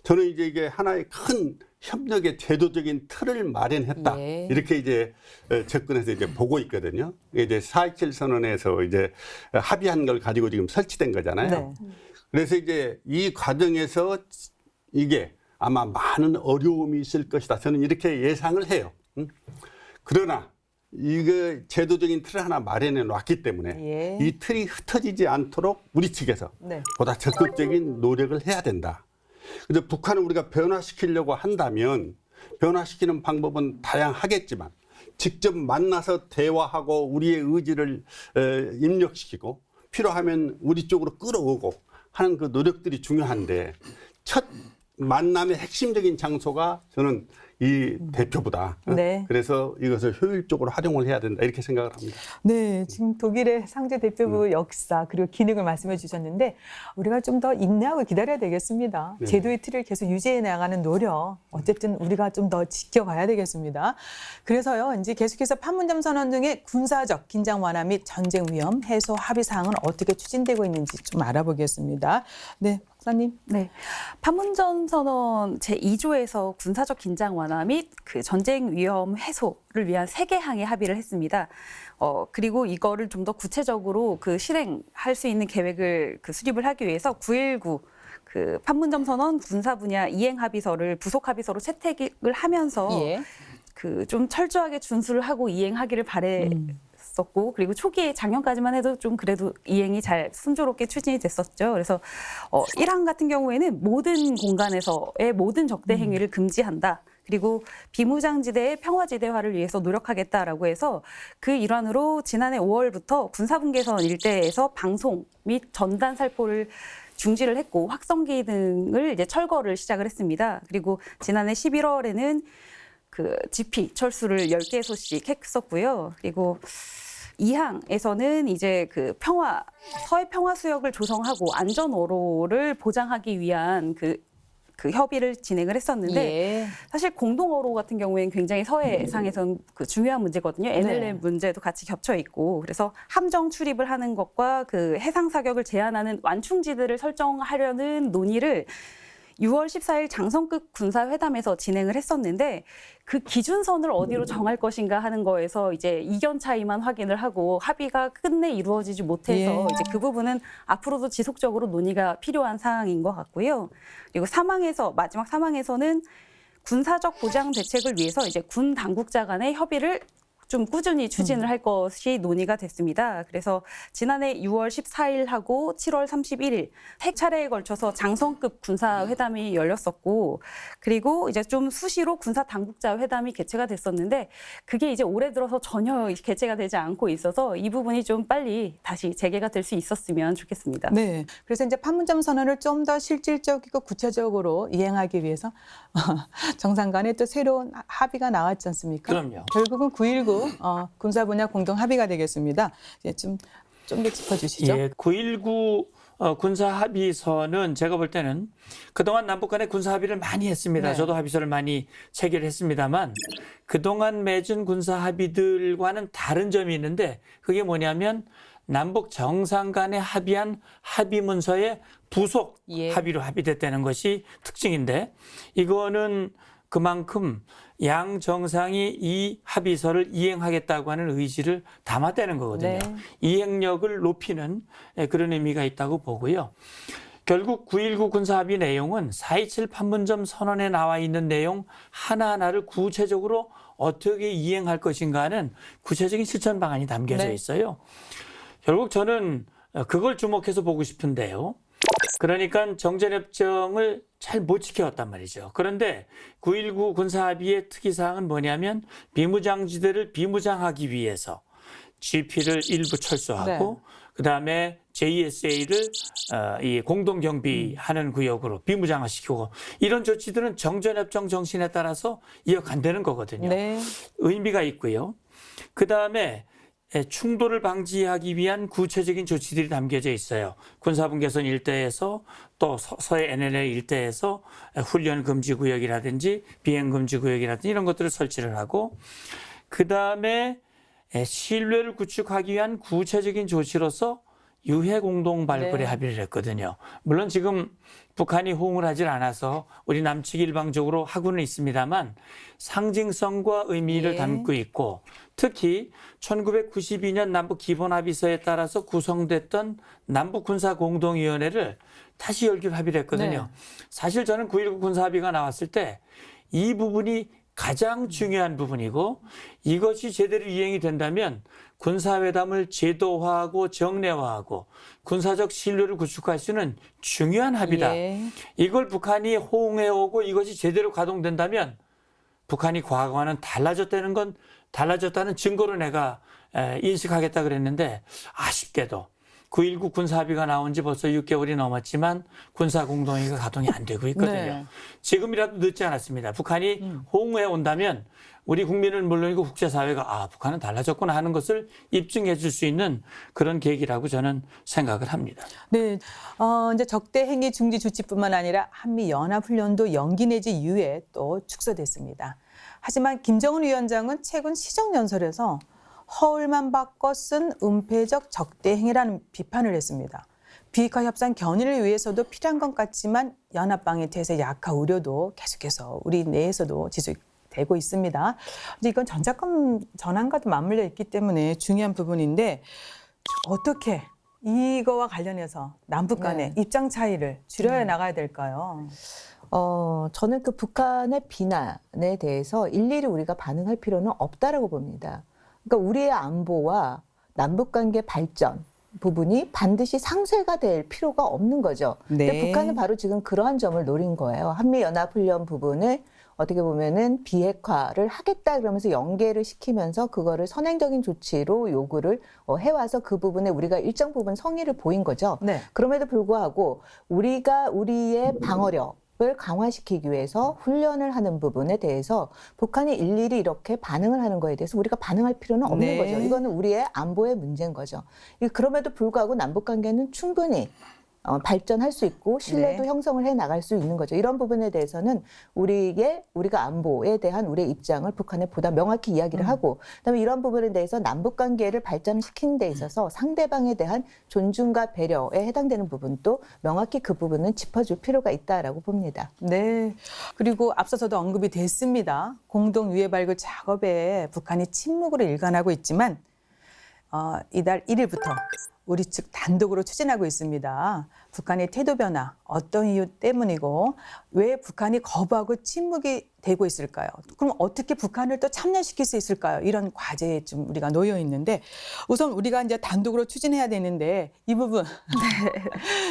저는 이제 이게 하나의 큰 협력의 제도적인 틀을 마련했다 예. 이렇게 이제 접근해서 이제 보고 있거든요. 이제 4.27 선언에서 이제 합의한 걸 가지고 지금 설치된 거잖아요. 네. 그래서 이제 이 과정에서 이게 아마 많은 어려움이 있을 것이다. 저는 이렇게 예상을 해요. 그러나 이거 제도적인 틀을 하나 마련해 놨기 때문에 예. 이 틀이 흩어지지 않도록 우리 측에서 네. 보다 적극적인 노력을 해야 된다. 그래서 북한을 우리가 변화시키려고 한다면 변화시키는 방법은 다양하겠지만 직접 만나서 대화하고 우리의 의지를 입력시키고 필요하면 우리 쪽으로 끌어오고 하는 그 노력들이 중요한데 첫 만남의 핵심적인 장소가 저는 이 대표부다. 네. 그래서 이것을 효율적으로 활용을 해야 된다 이렇게 생각을 합니다. 네, 지금 독일의 상주 대표부 역사 그리고 기능을 말씀해 주셨는데 우리가 좀 더 인내하고 기다려야 되겠습니다. 네. 제도의 틀을 계속 유지해 나가는 노력 어쨌든 우리가 좀 더 지켜봐야 되겠습니다. 그래서요, 이제 계속해서 판문점 선언 등의 군사적 긴장 완화 및 전쟁 위험 해소 합의 사항은 어떻게 추진되고 있는지 좀 알아보겠습니다. 네, 박사님. 네, 판문점 선언 제2조에서 군사적 긴장 완화 및 그 전쟁 위험 해소를 위한 3개 항에 합의를 했습니다. 그리고 이거를 좀 더 구체적으로 그 실행할 수 있는 계획을 그 수립을 하기 위해서 9.19 그 판문점 선언 군사 분야 이행 합의서를 부속 합의서로 채택을 하면서 예. 그 좀 철저하게 준수를 하고 이행하기를 바랬었고 그리고 초기에 작년까지만 해도 좀 그래도 이행이 잘 순조롭게 추진이 됐었죠. 그래서 1항 같은 경우에는 모든 공간에서의 모든 적대 행위를 금지한다. 그리고 비무장지대의 평화지대화를 위해서 노력하겠다라고 해서 그 일환으로 지난해 5월부터 군사분계선 일대에서 방송 및 전단 살포를 중지를 했고 확성기 등을 이제 철거를 시작을 했습니다. 그리고 지난해 11월에는 그 GP 철수를 10개소씩 했었고요. 그리고 2항에서는 이제 그 서해 평화 수역을 조성하고 안전 어로를 보장하기 위한 그 협의를 진행을 했었는데 예. 사실 공동어로 같은 경우에는 굉장히 서해상에선 그 중요한 문제거든요. NLL 네. 문제도 같이 겹쳐 있고 그래서 함정 출입을 하는 것과 그 해상 사격을 제한하는 완충지대를 설정하려는 논의를 6월 14일 장성급 군사회담에서 진행을 했었는데 그 기준선을 어디로 정할 것인가 하는 거에서 이제 이견 차이만 확인을 하고 합의가 끝내 이루어지지 못해서 예. 이제 그 부분은 앞으로도 지속적으로 논의가 필요한 사항인 것 같고요. 그리고 마지막 3항에서는 군사적 보장 대책을 위해서 이제 군 당국자 간의 협의를 좀 꾸준히 추진을 할 것이 논의가 됐습니다. 그래서 지난해 6월 14일하고 7월 31일 세 차례에 걸쳐서 장성급 군사회담이 열렸었고 그리고 이제 좀 수시로 군사 당국자 회담이 개최가 됐었는데 그게 이제 올해 들어서 전혀 개최가 되지 않고 있어서 이 부분이 좀 빨리 다시 재개가 될 수 있었으면 좋겠습니다. 네. 그래서 이제 판문점 선언을 좀 더 실질적이고 구체적으로 이행하기 위해서 정상 간에 또 새로운 합의가 나왔지 않습니까? 그럼요. 결국은 9.19 군사 분야 공동 합의가 되겠습니다. 이제 좀 더 짚어주시죠. 예, 9.19 군사 합의서는 제가 볼 때는 그동안 남북 간의 군사 합의를 많이 했습니다. 네. 저도 합의서를 많이 체결했습니다만 그동안 맺은 군사 합의들과는 다른 점이 있는데 그게 뭐냐면 남북 정상 간에 합의한 합의 문서의 부속 예. 합의로 합의됐다는 것이 특징인데 이거는 그만큼 양 정상이 이 합의서를 이행하겠다고 하는 의지를 담았다는 거거든요. 네. 이행력을 높이는 그런 의미가 있다고 보고요. 결국 9.19 군사합의 내용은 4.27 판문점 선언에 나와 있는 내용 하나하나를 구체적으로 어떻게 이행할 것인가 하는 구체적인 실천 방안이 담겨져 네. 있어요. 결국 저는 그걸 주목해서 보고 싶은데요. 그러니까 정전협정을 잘 못 지켜왔단 말이죠. 그런데 9.19 군사합의의 특이사항은 뭐냐면 비무장지대를 비무장하기 위해서 GP를 일부 철수하고 그다음에 JSA를 이 공동경비하는 구역으로 비무장화시키고 이런 조치들은 정전협정 정신에 따라서 이어간다는 거거든요. 네. 의미가 있고요. 그다음에 충돌을 방지하기 위한 구체적인 조치들이 담겨져 있어요. 군사분계선 일대에서 또 서해 NLL 일대에서 훈련 금지 구역이라든지 비행 금지 구역이라든지 이런 것들을 설치를 하고 그다음에 신뢰를 구축하기 위한 구체적인 조치로서 유해 공동 발굴에 합의를 했거든요. 물론 지금 북한이 호응을 하질 않아서 우리 남측이 일방적으로 하고는 있습니다만 상징성과 의미를 담고 있고 특히 1992년 남북 기본합의서에 따라서 구성됐던 남북군사공동위원회를 다시 열기로 합의를 했거든요. 사실 저는 9.19 군사합의가 나왔을 때 이 부분이 가장 중요한 부분이고 이것이 제대로 이행이 된다면 군사회담을 제도화하고 정례화하고 군사적 신뢰를 구축할 수 있는 중요한 합의다. 이걸 북한이 호응해오고 이것이 제대로 가동된다면 북한이 과거와는 달라졌다는 증거로 내가 인식하겠다 그랬는데 아쉽게도 9.19 군사합의가 나온 지 벌써 6개월이 넘었지만 군사공동회의가 가동이 안 되고 있거든요. 지금이라도 늦지 않았습니다. 북한이 호응해 온다면 우리 국민은 물론이고 국제사회가 북한은 달라졌구나 하는 것을 입증해 줄 수 있는 그런 계기라고 저는 생각을 합니다. 네, 이제 적대 행위 중지 조치뿐만 아니라 한미 연합훈련도 연기 내지 유예 또 축소됐습니다. 하지만 김정은 위원장은 최근 시정연설에서 허울만 바꿔 쓴 은폐적 적대 행위라는 비판을 했습니다. 비핵화 협상 견인을 위해서도 필요한 것 같지만 연합방위 태세 약화 우려도 계속해서 우리 내에서도 지속되고 있습니다. 이건 전작권 전환과도 맞물려 있기 때문에 중요한 부분인데 어떻게 이거와 관련해서 남북 간의 입장 차이를 줄여 나가야 될까요? 저는 그 북한의 비난에 대해서 일일이 우리가 반응할 필요는 없다라고 봅니다. 그러니까 우리의 안보와 남북관계 발전 부분이 반드시 상쇄가 될 필요가 없는 거죠. 근데 북한은 바로 지금 그러한 점을 노린 거예요. 한미연합훈련 부분을 어떻게 보면은 비핵화를 하겠다 그러면서 연계를 시키면서 그거를 선행적인 조치로 요구를 해와서 그 부분에 우리가 일정 부분 성의를 보인 거죠. 그럼에도 불구하고 우리가 우리의 방어력 을 강화시키기 위해서 훈련을 하는 부분에 대해서 북한이 일일이 이렇게 반응을 하는 거에 대해서 우리가 반응할 필요는 없는 거죠. 이거는 우리의 안보의 문제인 거죠. 그럼에도 불구하고 남북관계는 충분히 발전할 수 있고 신뢰도 형성을 해 나갈 수 있는 거죠. 이런 부분에 대해서는 우리가 안보에 대한 우리의 입장을 북한에 보다 명확히 이야기를 하고 그다음에 이런 부분에 대해서 남북관계를 발전시키는 데 있어서 상대방에 대한 존중과 배려에 해당되는 부분도 명확히 그 부분은 짚어줄 필요가 있다라고 봅니다. 네. 그리고 앞서서도 언급이 됐습니다. 공동 유해 발굴 작업에 북한이 침묵으로 일관하고 있지만 이달 1일부터 우리 측 단독으로 추진하고 있습니다. 북한의 태도 변화, 어떤 이유 때문이고 왜 북한이 거부하고 침묵이 되고 있을까요? 그럼 어떻게 북한을 또 참여시킬 수 있을까요? 이런 과제에 좀 우리가 놓여 있는데 우선 우리가 이제 단독으로 추진해야 되는데 이 부분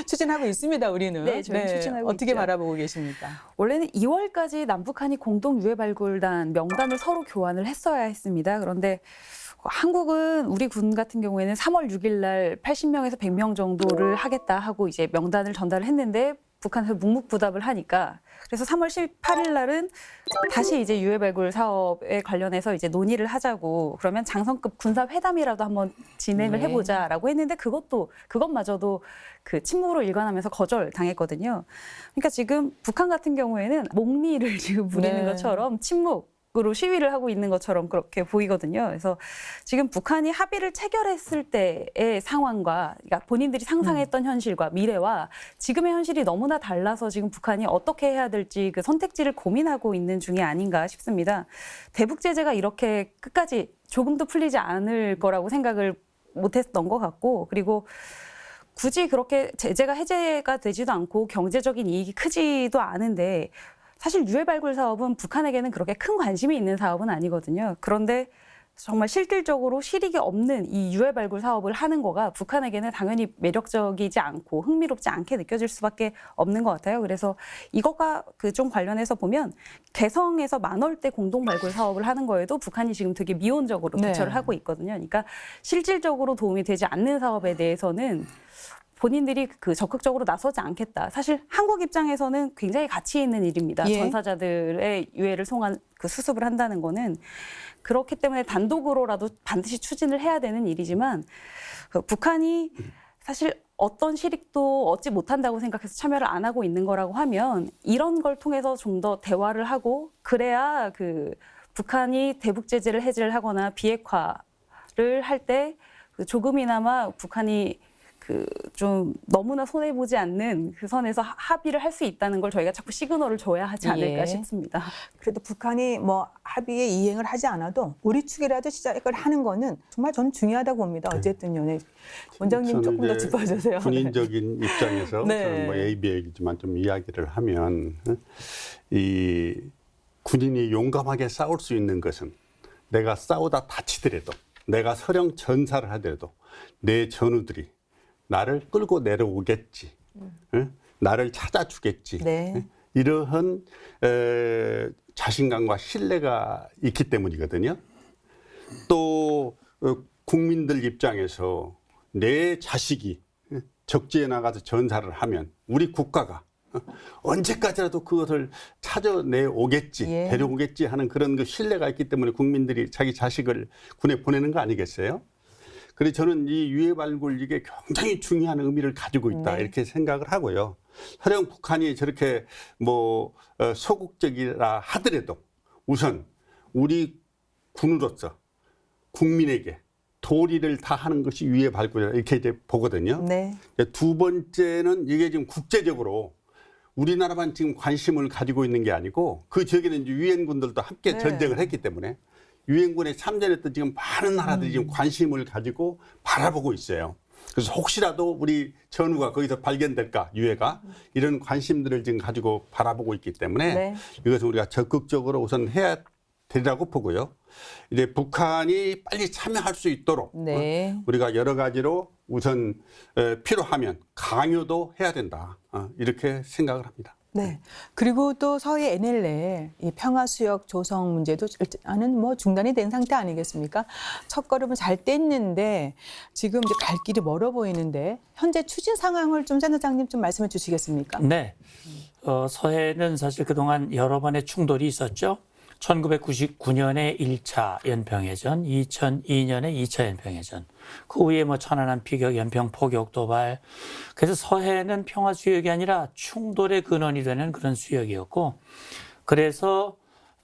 추진하고 있습니다. 우리는. 네, 저희 추진하고 어떻게 있죠. 바라보고 계십니까? 원래는 2월까지 남북한이 공동 유해 발굴단 명단을 서로 교환을 했어야 했습니다. 그런데 한국은 우리 군 같은 경우에는 3월 6일 날 80명에서 100명 정도를 하겠다 하고 이제 명단을 전달을 했는데 북한에서 묵묵부답을 하니까 그래서 3월 18일 날은 다시 이제 유해 발굴 사업에 관련해서 이제 논의를 하자고 그러면 장성급 군사 회담이라도 한번 진행을 해보자라고 했는데 그것마저도 그 침묵으로 일관하면서 거절당했거든요. 그러니까 지금 북한 같은 경우에는 목리를 지금 부리는 것처럼 침묵으로 시위를 하고 있는 것처럼 그렇게 보이거든요. 그래서 지금 북한이 합의를 체결했을 때의 상황과 그러니까 본인들이 상상했던 현실과 미래와 지금의 현실이 너무나 달라서 지금 북한이 어떻게 해야 될지 그 선택지를 고민하고 있는 중이 아닌가 싶습니다. 대북 제재가 이렇게 끝까지 조금도 풀리지 않을 거라고 생각을 못했던 것 같고 그리고 굳이 그렇게 제재가 해제가 되지도 않고 경제적인 이익이 크지도 않은데 사실 유해 발굴 사업은 북한에게는 그렇게 큰 관심이 있는 사업은 아니거든요. 그런데 정말 실질적으로 실익이 없는 이 유해 발굴 사업을 하는 거가 북한에게는 당연히 매력적이지 않고 흥미롭지 않게 느껴질 수밖에 없는 것 같아요. 그래서 이거가 그 좀 관련해서 보면 개성에서 만월대 공동 발굴 사업을 하는 거에도 북한이 지금 되게 미온적으로 네. 대처를 하고 있거든요. 그러니까 실질적으로 도움이 되지 않는 사업에 대해서는 본인들이 그 적극적으로 나서지 않겠다. 사실 한국 입장에서는 굉장히 가치 있는 일입니다. 예. 전사자들의 유해를 송한 그 수습을 한다는 거는 그렇기 때문에 단독으로라도 반드시 추진을 해야 되는 일이지만 그 북한이 사실 어떤 실익도 얻지 못한다고 생각해서 참여를 안 하고 있는 거라고 하면 이런 걸 통해서 좀 더 대화를 하고 그래야 그 북한이 대북 제재를 해제를 하거나 비핵화를 할 때 조금이나마 북한이 그 좀 너무나 손해 보지 않는 그 선에서 합의를 할 수 있다는 걸 저희가 자꾸 시그널을 줘야 하지 않을까 예. 싶습니다. 그래도 북한이 뭐 합의에 이행을 하지 않아도 우리 측이라도 시작을 하는 거는 정말 저는 중요하다고 봅니다. 어쨌든 요 원장님 조금 더 이제 짚어주세요. 군인적인 입장에서 네. 저는 뭐 AB이지만 좀 이야기를 하면 이 군인이 용감하게 싸울 수 있는 것은 내가 싸우다 다치더라도 내가 서령 전사를 하더라도 내 전우들이 나를 끌고 내려오겠지, 나를 찾아주겠지. 네. 이러한 자신감과 신뢰가 있기 때문이거든요. 또 국민들 입장에서 내 자식이 적지에 나가서 전사를 하면 우리 국가가 언제까지라도 그것을 찾아내오겠지, 예. 데려오겠지 하는 그런 그 신뢰가 있기 때문에 국민들이 자기 자식을 군에 보내는 거 아니겠어요? 그래서 저는 이 유해 발굴 이게 굉장히 중요한 의미를 가지고 있다 네. 이렇게 생각을 하고요. 설령 북한이 저렇게 뭐 소극적이라 하더라도 우선 우리 군으로서 국민에게 도리를 다하는 것이 유해 발굴이다 이렇게 이제 보거든요. 네. 두 번째는 이게 지금 국제적으로 우리나라만 지금 관심을 가지고 있는 게 아니고 그 지역에는 이제 유엔군들도 함께 네. 전쟁을 했기 때문에 유엔군에 참전했던 지금 많은 나라들이 지금 관심을 가지고 바라보고 있어요. 그래서 혹시라도 우리 전우가 거기서 발견될까 유해가 이런 관심들을 지금 가지고 바라보고 있기 때문에 네. 이것은 우리가 적극적으로 우선 해야 되리라고 보고요. 이제 북한이 빨리 참여할 수 있도록 네. 우리가 여러 가지로 우선 필요하면 강요도 해야 된다. 이렇게 생각을 합니다. 네. 그리고 또 서해 NLL 이 평화수역 조성 문제도 일단은 뭐 중단이 된 상태 아니겠습니까? 첫걸음은 잘 뗐는데 지금 이제 갈 길이 멀어 보이는데 현재 추진 상황을 좀 센터장님 좀 말씀해 주시겠습니까? 네. 서해는 사실 그동안 여러 번의 충돌이 있었죠. 1999년에 1차 연평해전, 2002년에 2차 연평해전, 그 후에 뭐 천안함 피격, 연평 포격 도발. 그래서 서해는 평화 수역이 아니라 충돌의 근원이 되는 그런 수역이었고, 그래서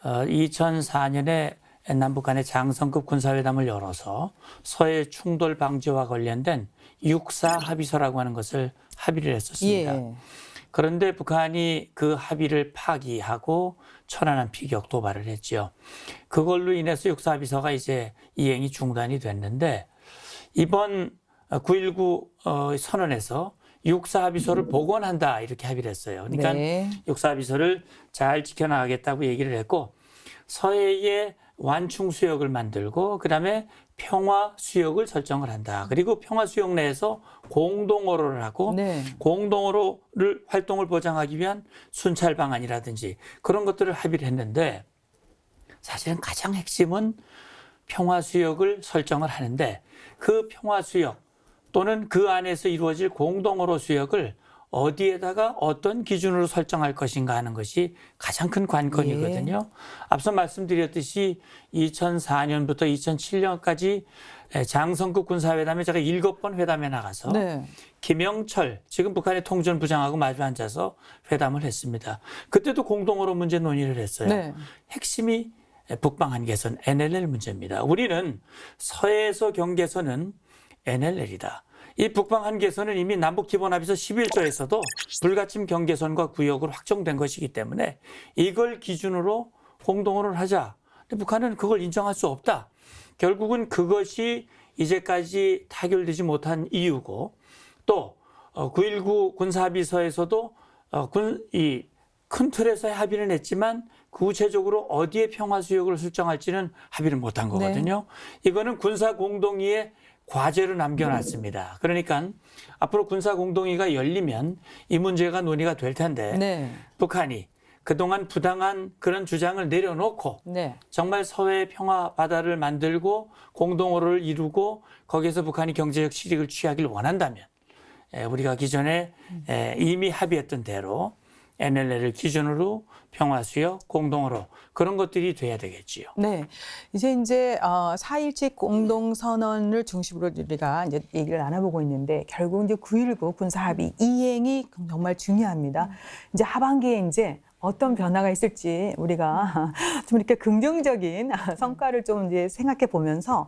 2004년에 남북 간의 장성급 군사회담을 열어서 서해 충돌 방지와 관련된 육사 합의서라고 하는 것을 합의를 했었습니다. 예. 그런데 북한이 그 합의를 파기하고 천안함 피격 도발을 했죠. 그걸로 인해서 육사합의서가 이제 이행이 중단이 됐는데 이번 9.19 선언에서 육사합의서를 복원한다 이렇게 합의를 했어요. 그러니까 네. 육사합의서를 잘 지켜나가겠다고 얘기를 했고 서해에 완충 수역을 만들고 그다음에 평화 수역을 설정을 한다. 그리고 평화 수역 내에서 공동어로를 하고 네. 공동어로를 활동을 보장하기 위한 순찰 방안이라든지 그런 것들을 합의를 했는데 사실은 가장 핵심은 평화 수역을 설정을 하는데 그 평화 수역 또는 그 안에서 이루어질 공동어로 수역을 어디에다가 어떤 기준으로 설정할 것인가 하는 것이 가장 큰 관건이거든요. 앞서 말씀드렸듯이 2004년부터 2007년까지 장성급 군사회담에 제가 7번 회담에 나가서 네. 김영철 지금 북한의 통전부장하고 마주 앉아서 회담을 했습니다. 그때도 공동어로 문제 논의를 했어요. 네. 핵심이 북방 한계선 NLL 문제입니다. 우리는 서해에서 경계선은 NLL이다. 이 북방 한계선은 이미 남북기본합의서 11조에서도 불가침 경계선과 구역으로 확정된 것이기 때문에 이걸 기준으로 공동어를 하자. 근데 북한은 그걸 인정할 수 없다. 결국은 그것이 이제까지 타결되지 못한 이유고 또 9.19 군사합의서에서도 이 큰 틀에서의 합의는 했지만 구체적으로 어디에 평화수역을 설정할지는 합의를 못한 거거든요. 이거는 군사공동위의 과제로 남겨놨습니다. 그러니까 앞으로 군사공동위가 열리면 이 문제가 논의가 될 텐데 네. 북한이 그동안 부당한 그런 주장을 내려놓고 네. 정말 서해 평화 바다를 만들고 공동어를 이루고 거기에서 북한이 경제적 실익을 취하길 원한다면 우리가 기존에 이미 합의했던 대로 NLL을 기준으로 평화수역, 공동어로 그런 것들이 돼야 되겠지요. 네. 이제 4.17 공동선언을 중심으로 우리가 이제 얘기를 나눠보고 있는데 결국 이제 9.19 군사합의 이행이 정말 중요합니다. 이제 하반기에 이제 어떤 변화가 있을지 우리가 좀 이렇게 긍정적인 성과를 좀 이제 생각해 보면서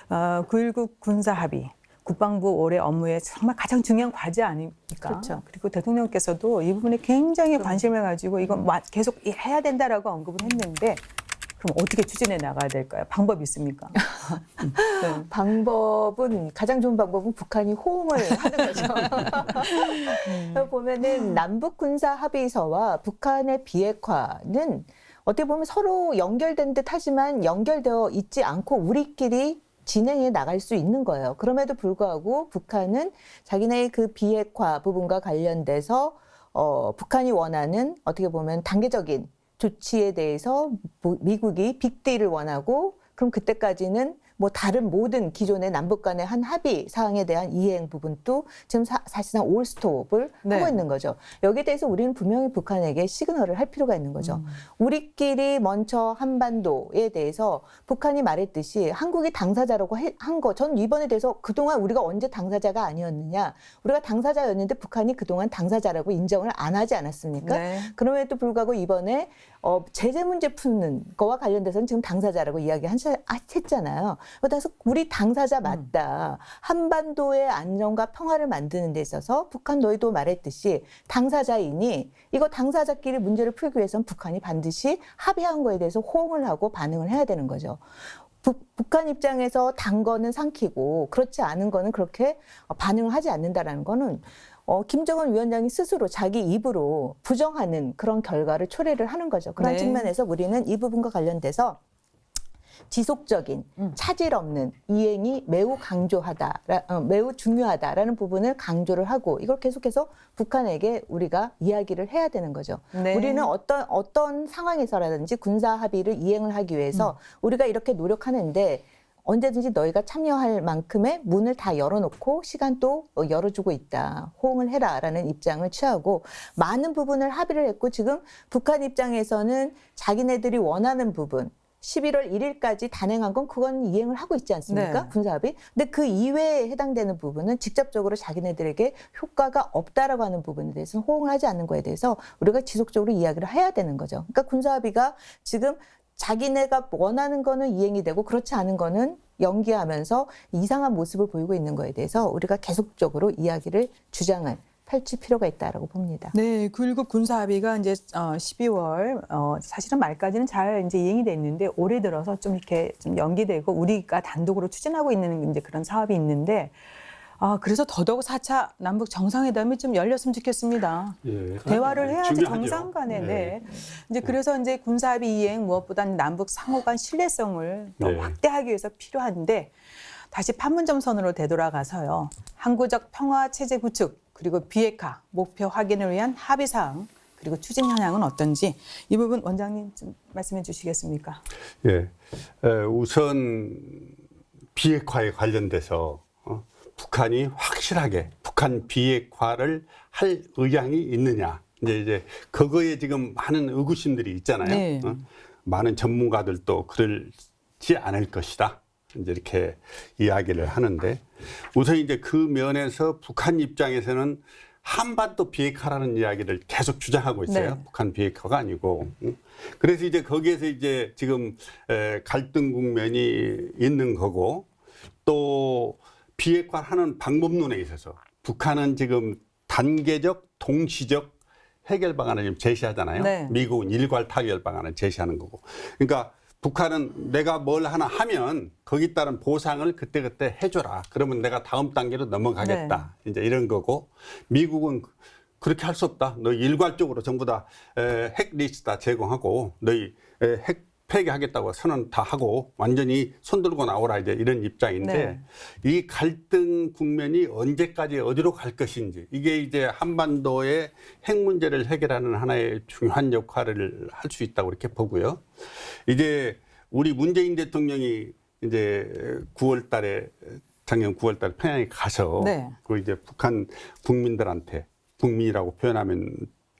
9.19 군사합의 국방부 올해 업무에 정말 가장 중요한 과제 아닙니까? 그렇죠. 그리고 대통령께서도 이 부분에 굉장히 관심을 가지고 이건 계속 해야 된다라고 언급을 했는데 그럼 어떻게 추진해 나가야 될까요? 방법이 있습니까? 네. 방법은 가장 좋은 방법은 북한이 호응을 하는 거죠. 보면은 남북 군사 합의서와 북한의 비핵화는 어떻게 보면 서로 연결된 듯 하지만 연결되어 있지 않고 우리끼리 진행해 나갈 수 있는 거예요. 그럼에도 불구하고 북한은 자기네의 그 비핵화 부분과 관련돼서 북한이 원하는 어떻게 보면 단계적인 조치에 대해서 미국이 빅딜을 원하고 그럼 그때까지는 뭐 다른 모든 기존의 남북 간의 한 합의 사항에 대한 이행 부분도 지금 사실상 올스톱을 네. 하고 있는 거죠. 여기에 대해서 우리는 분명히 북한에게 시그널을 할 필요가 있는 거죠. 우리끼리 먼저 한반도에 대해서 북한이 말했듯이 한국이 당사자라고 한 거, 전 이번에 대해서 그동안 우리가 언제 당사자가 아니었느냐. 우리가 당사자였는데 북한이 그동안 당사자라고 인정을 안 하지 않았습니까? 네. 그럼에도 불구하고 이번에 제재 문제 푸는 거와 관련돼서는 지금 당사자라고 이야기했잖아요. 그래서 우리 당사자 맞다. 한반도의 안정과 평화를 만드는 데 있어서 북한 너희도 말했듯이 당사자이니 이거 당사자끼리 문제를 풀기 위해서는 북한이 반드시 합의한 거에 대해서 호응을 하고 반응을 해야 되는 거죠. 북한 입장에서 단 거는 삼키고 그렇지 않은 거는 그렇게 반응을 하지 않는다라는 거는 김정은 위원장이 스스로 자기 입으로 부정하는 그런 결과를 초래를 하는 거죠. 그런 네. 측면에서 우리는 이 부분과 관련돼서 지속적인 차질 없는 이행이 매우 매우 중요하다라는 부분을 강조를 하고 이걸 계속해서 북한에게 우리가 이야기를 해야 되는 거죠. 네. 우리는 어떤 상황에서라든지 군사 합의를 이행을 하기 위해서 우리가 이렇게 노력하는데 언제든지 너희가 참여할 만큼의 문을 다 열어놓고 시간도 열어주고 있다. 호응을 해라라는 입장을 취하고 많은 부분을 합의를 했고 지금 북한 입장에서는 자기네들이 원하는 부분 11월 1일까지 단행한 건 그건 이행을 하고 있지 않습니까? 네. 군사합의. 근데 그 이외에 해당되는 부분은 직접적으로 자기네들에게 효과가 없다라고 하는 부분에 대해서는 호응을 하지 않는 거에 대해서 우리가 지속적으로 이야기를 해야 되는 거죠. 그러니까 군사합의가 지금 자기네가 원하는 거는 이행이 되고 그렇지 않은 거는 연기하면서 이상한 모습을 보이고 있는 거에 대해서 우리가 계속적으로 이야기를 주장을 펼칠 필요가 있다라고 봅니다. 네, 9.19 군사합의가 이제 12월 사실은 말까지는 잘 이제 이행이 돼 있는데 올해 들어서 좀 이렇게 좀 연기되고 우리가 단독으로 추진하고 있는 이제 그런 사업이 있는데 그래서 더더욱 4차 남북 정상회담이 좀 열렸으면 좋겠습니다. 예. 대화를 해야지 중요하죠. 정상 간에. 네. 네. 이제 그래서 이제 군사합의 이행 무엇보다 남북 상호 간 신뢰성을 더 네. 확대하기 위해서 필요한데 다시 판문점 선으로 되돌아가서요. 항구적 평화 체제 구축 그리고 비핵화 목표 확인을 위한 합의 사항 그리고 추진 현황은 어떤지 이 부분 원장님 좀 말씀해 주시겠습니까? 예. 우선 비핵화에 관련돼서 북한이 확실하게 북한 비핵화를 할 의향이 있느냐. 이제 그거에 지금 많은 의구심들이 있잖아요. 네. 많은 전문가들도 그렇지 않을 것이다. 이제 이렇게 이야기를 하는데 우선 이제 그 면에서 북한 입장에서는 한반도 비핵화라는 이야기를 계속 주장하고 있어요. 네. 북한 비핵화가 아니고. 그래서 이제 거기에서 이제 지금 갈등 국면이 있는 거고 또 비핵화하는 방법론에 있어서 북한은 지금 단계적 동시적 해결 방안을 지금 제시하잖아요. 네. 미국은 일괄 타결 방안을 제시하는 거고. 그러니까 북한은 내가 뭘 하나 하면 거기에 따른 보상을 그때그때 해줘라. 그러면 내가 다음 단계로 넘어가겠다. 이제 이런 거고, 미국은 그렇게 할 수 없다. 너희 일괄적으로 전부 다 핵 리스트 다 제공하고 너희 핵 폐기하겠다고 선언 다 하고 완전히 손들고 나오라 이제 이런 입장인데 이 갈등 국면이 언제까지 어디로 갈 것인지 이게 이제 한반도의 핵 문제를 해결하는 하나의 중요한 역할을 할 수 있다고 이렇게 보고요. 이제 우리 문재인 대통령이 이제 9월 달에 작년 9월 달에 평양에 가서 그 이제 북한 국민들한테 국민이라고 표현하면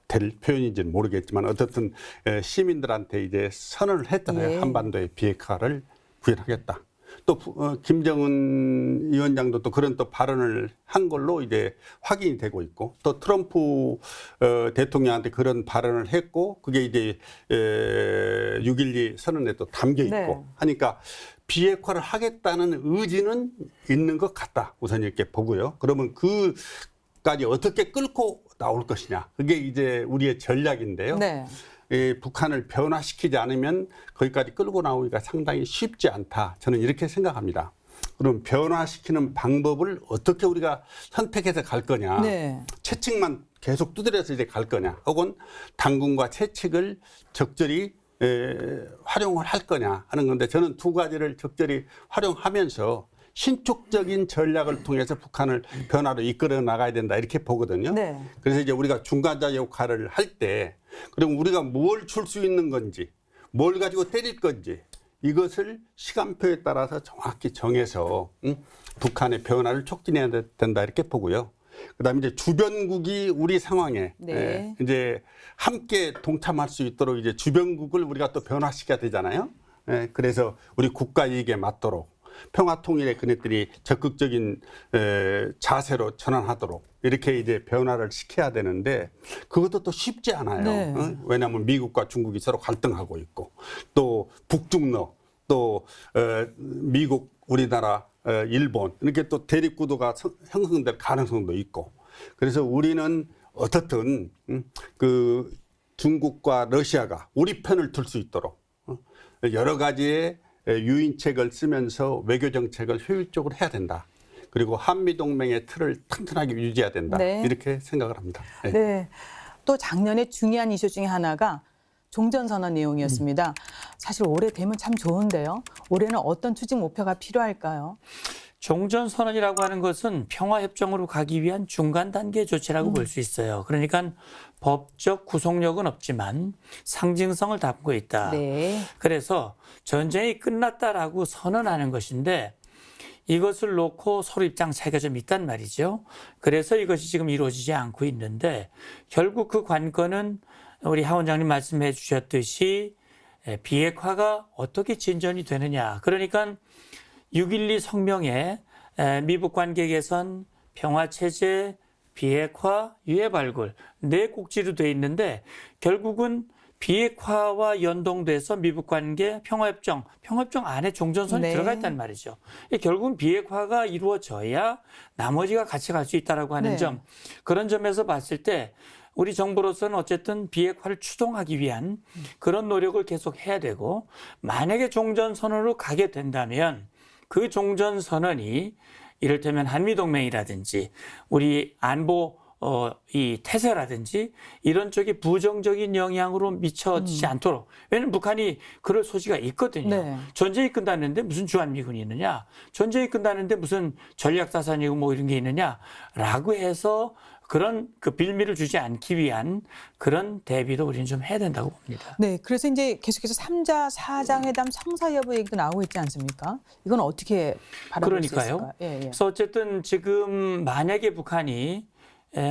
될 표현인지는 모르겠지만 어떻든 시민들한테 이제 선언을 했잖아요. 한반도의 비핵화를 구현하겠다. 또 김정은 위원장도 또 그런 또 발언을 한 걸로 이제 확인이 되고 있고 또 트럼프 대통령한테 그런 발언을 했고 그게 이제 6.12 선언에 또 담겨 있고 하니까 비핵화를 하겠다는 의지는 있는 것 같다. 우선 이렇게 보고요. 그러면 까지 어떻게 끌고 나올 것이냐. 그게 이제 우리의 전략인데요. 북한을 변화시키지 않으면 거기까지 끌고 나오기가 상당히 쉽지 않다. 저는 이렇게 생각합니다. 그럼 변화시키는 방법을 어떻게 우리가 선택해서 갈 거냐. 채찍만 계속 두드려서 이제 갈 거냐. 혹은 당군과 채찍을 적절히 활용을 할 거냐 하는 건데 저는 두 가지를 적절히 활용하면서 신축적인 전략을 통해서 북한을 변화로 이끌어 나가야 된다 이렇게 보거든요. 그래서 이제 우리가 중간자 역할을 할 때 그럼 우리가 뭘 줄 수 있는 건지 뭘 가지고 때릴 건지 이것을 시간표에 따라서 정확히 정해서 북한의 변화를 촉진해야 된다 이렇게 보고요. 그다음에 이제 주변국이 우리 상황에 이제 함께 동참할 수 있도록 이제 주변국을 우리가 또 변화시켜야 되잖아요. 그래서 우리 국가 이익에 맞도록 평화 통일에 그네들이 적극적인 자세로 전환하도록 이렇게 이제 변화를 시켜야 되는데 그것도 또 쉽지 않아요. 왜냐하면 미국과 중국이 서로 갈등하고 있고 또 북중러 또 미국, 우리나라, 일본 이렇게 또 대립구도가 형성될 가능성도 있고 그래서 우리는 어떻든 그 중국과 러시아가 우리 편을 들 수 있도록 여러 가지의 유인책을 쓰면서 외교 정책을 효율적으로 해야 된다. 그리고 한미동맹의 틀을 튼튼하게 유지해야 된다. 이렇게 생각을 합니다. 또 작년에 중요한 이슈 중에 하나가 종전선언 내용이었습니다. 사실 올해 되면 참 좋은데요. 올해는 어떤 추진 목표가 필요할까요? 종전선언이라고 하는 것은 평화협정으로 가기 위한 중간 단계 조치라고 볼 수 있어요. 그러니까 법적 구속력은 없지만 상징성을 담고 있다. 그래서 전쟁이 끝났다라고 선언하는 것인데 이것을 놓고 서로 입장 차이가 좀 있단 말이죠. 그래서 이것이 지금 이루어지지 않고 있는데 결국 그 관건은 우리 하 원장님 말씀해 주셨듯이 비핵화가 어떻게 진전이 되느냐. 그러니까 6.12 성명에 미북 관계 개선, 평화체제, 비핵화, 유해 발굴 네 꼭지로 돼 있는데 결국은 비핵화와 연동돼서 미북 관계 평화협정 안에 종전선이 들어가 있단 말이죠. 결국은 비핵화가 이루어져야 나머지가 같이 갈 수 있다라고 하는 점. 그런 점에서 봤을 때 우리 정부로서는 어쨌든 비핵화를 추동하기 위한 그런 노력을 계속 해야 되고 만약에 종전선언으로 가게 된다면 그 종전선언이 이를테면 한미동맹이라든지 우리 안보 이 태세라든지 이런 쪽에 부정적인 영향으로 미쳐지지 않도록 왜냐하면 북한이 그럴 소지가 있거든요. 전쟁이 끝났는데 무슨 주한미군이 있느냐 전쟁이 끝났는데 무슨 전략사산이고 뭐 이런 게 있느냐라고 해서 그런 그 빌미를 주지 않기 위한 그런 대비도 우리는 좀 해야 된다고 봅니다. 그래서 이제 계속해서 3자 4장 회담 성사 여부 얘기도 나오고 있지 않습니까? 이건 어떻게 바라볼 수 있을까요? 그래서 어쨌든 지금 만약에 북한이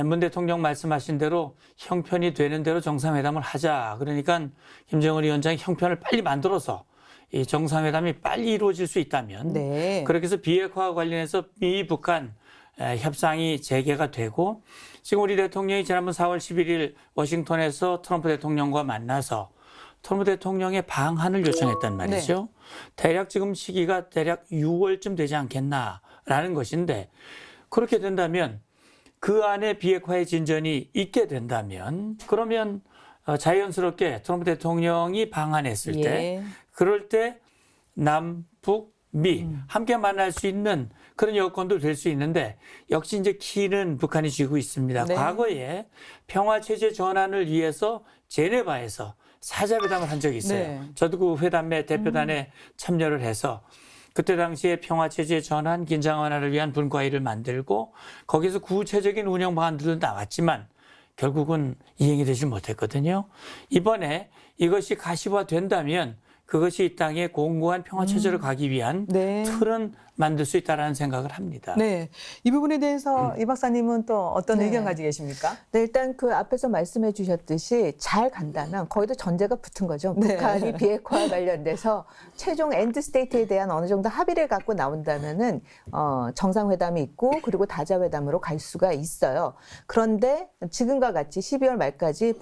문 대통령 말씀하신 대로 형편이 되는 대로 정상회담을 하자. 그러니까 김정은 위원장이 형편을 빨리 만들어서 이 정상회담이 빨리 이루어질 수 있다면 그렇게 해서 비핵화와 관련해서 미북한 협상이 재개가 되고 지금 우리 대통령이 지난번 4월 11일 워싱턴에서 트럼프 대통령과 만나서 트럼프 대통령의 방한을 요청했단 말이죠. 대략 지금 시기가 대략 6월쯤 되지 않겠나라는 것인데 그렇게 된다면 그 안에 비핵화의 진전이 있게 된다면 그러면 자연스럽게 트럼프 대통령이 방한했을 때 그럴 때 남북, 미 함께 만날 수 있는 그런 여건도 될 수 있는데 역시 이제 키는 북한이 쥐고 있습니다. 네. 과거에 평화체제 전환을 위해서 제네바에서 사자회담을 한 적이 있어요. 네. 저도 그 회담의 대표단에 참여를 해서 그때 당시에 평화체제 전환, 긴장 완화를 위한 분과회를 만들고 거기서 구체적인 운영 방안들도 나왔지만 결국은 이행이 되지 못했거든요. 이번에 이것이 가시화된다면 그것이 이 땅에 공고한 평화체제로 가기 위한 네. 틀은 만들 수 있다는 생각을 합니다. 네. 이 부분에 대해서 이 박사님은 또 어떤 네. 의견 가지고 계십니까? 네, 일단 그 앞에서 말씀해 주셨듯이 잘 간다면 거기도 전제가 붙은 거죠. 네. 북한이 비핵화와 관련돼서 최종 엔드 스테이트에 대한 어느 정도 합의를 갖고 나온다면은 정상회담이 있고 그리고 다자회담으로 갈 수가 있어요. 그런데 지금과 같이 12월 말까지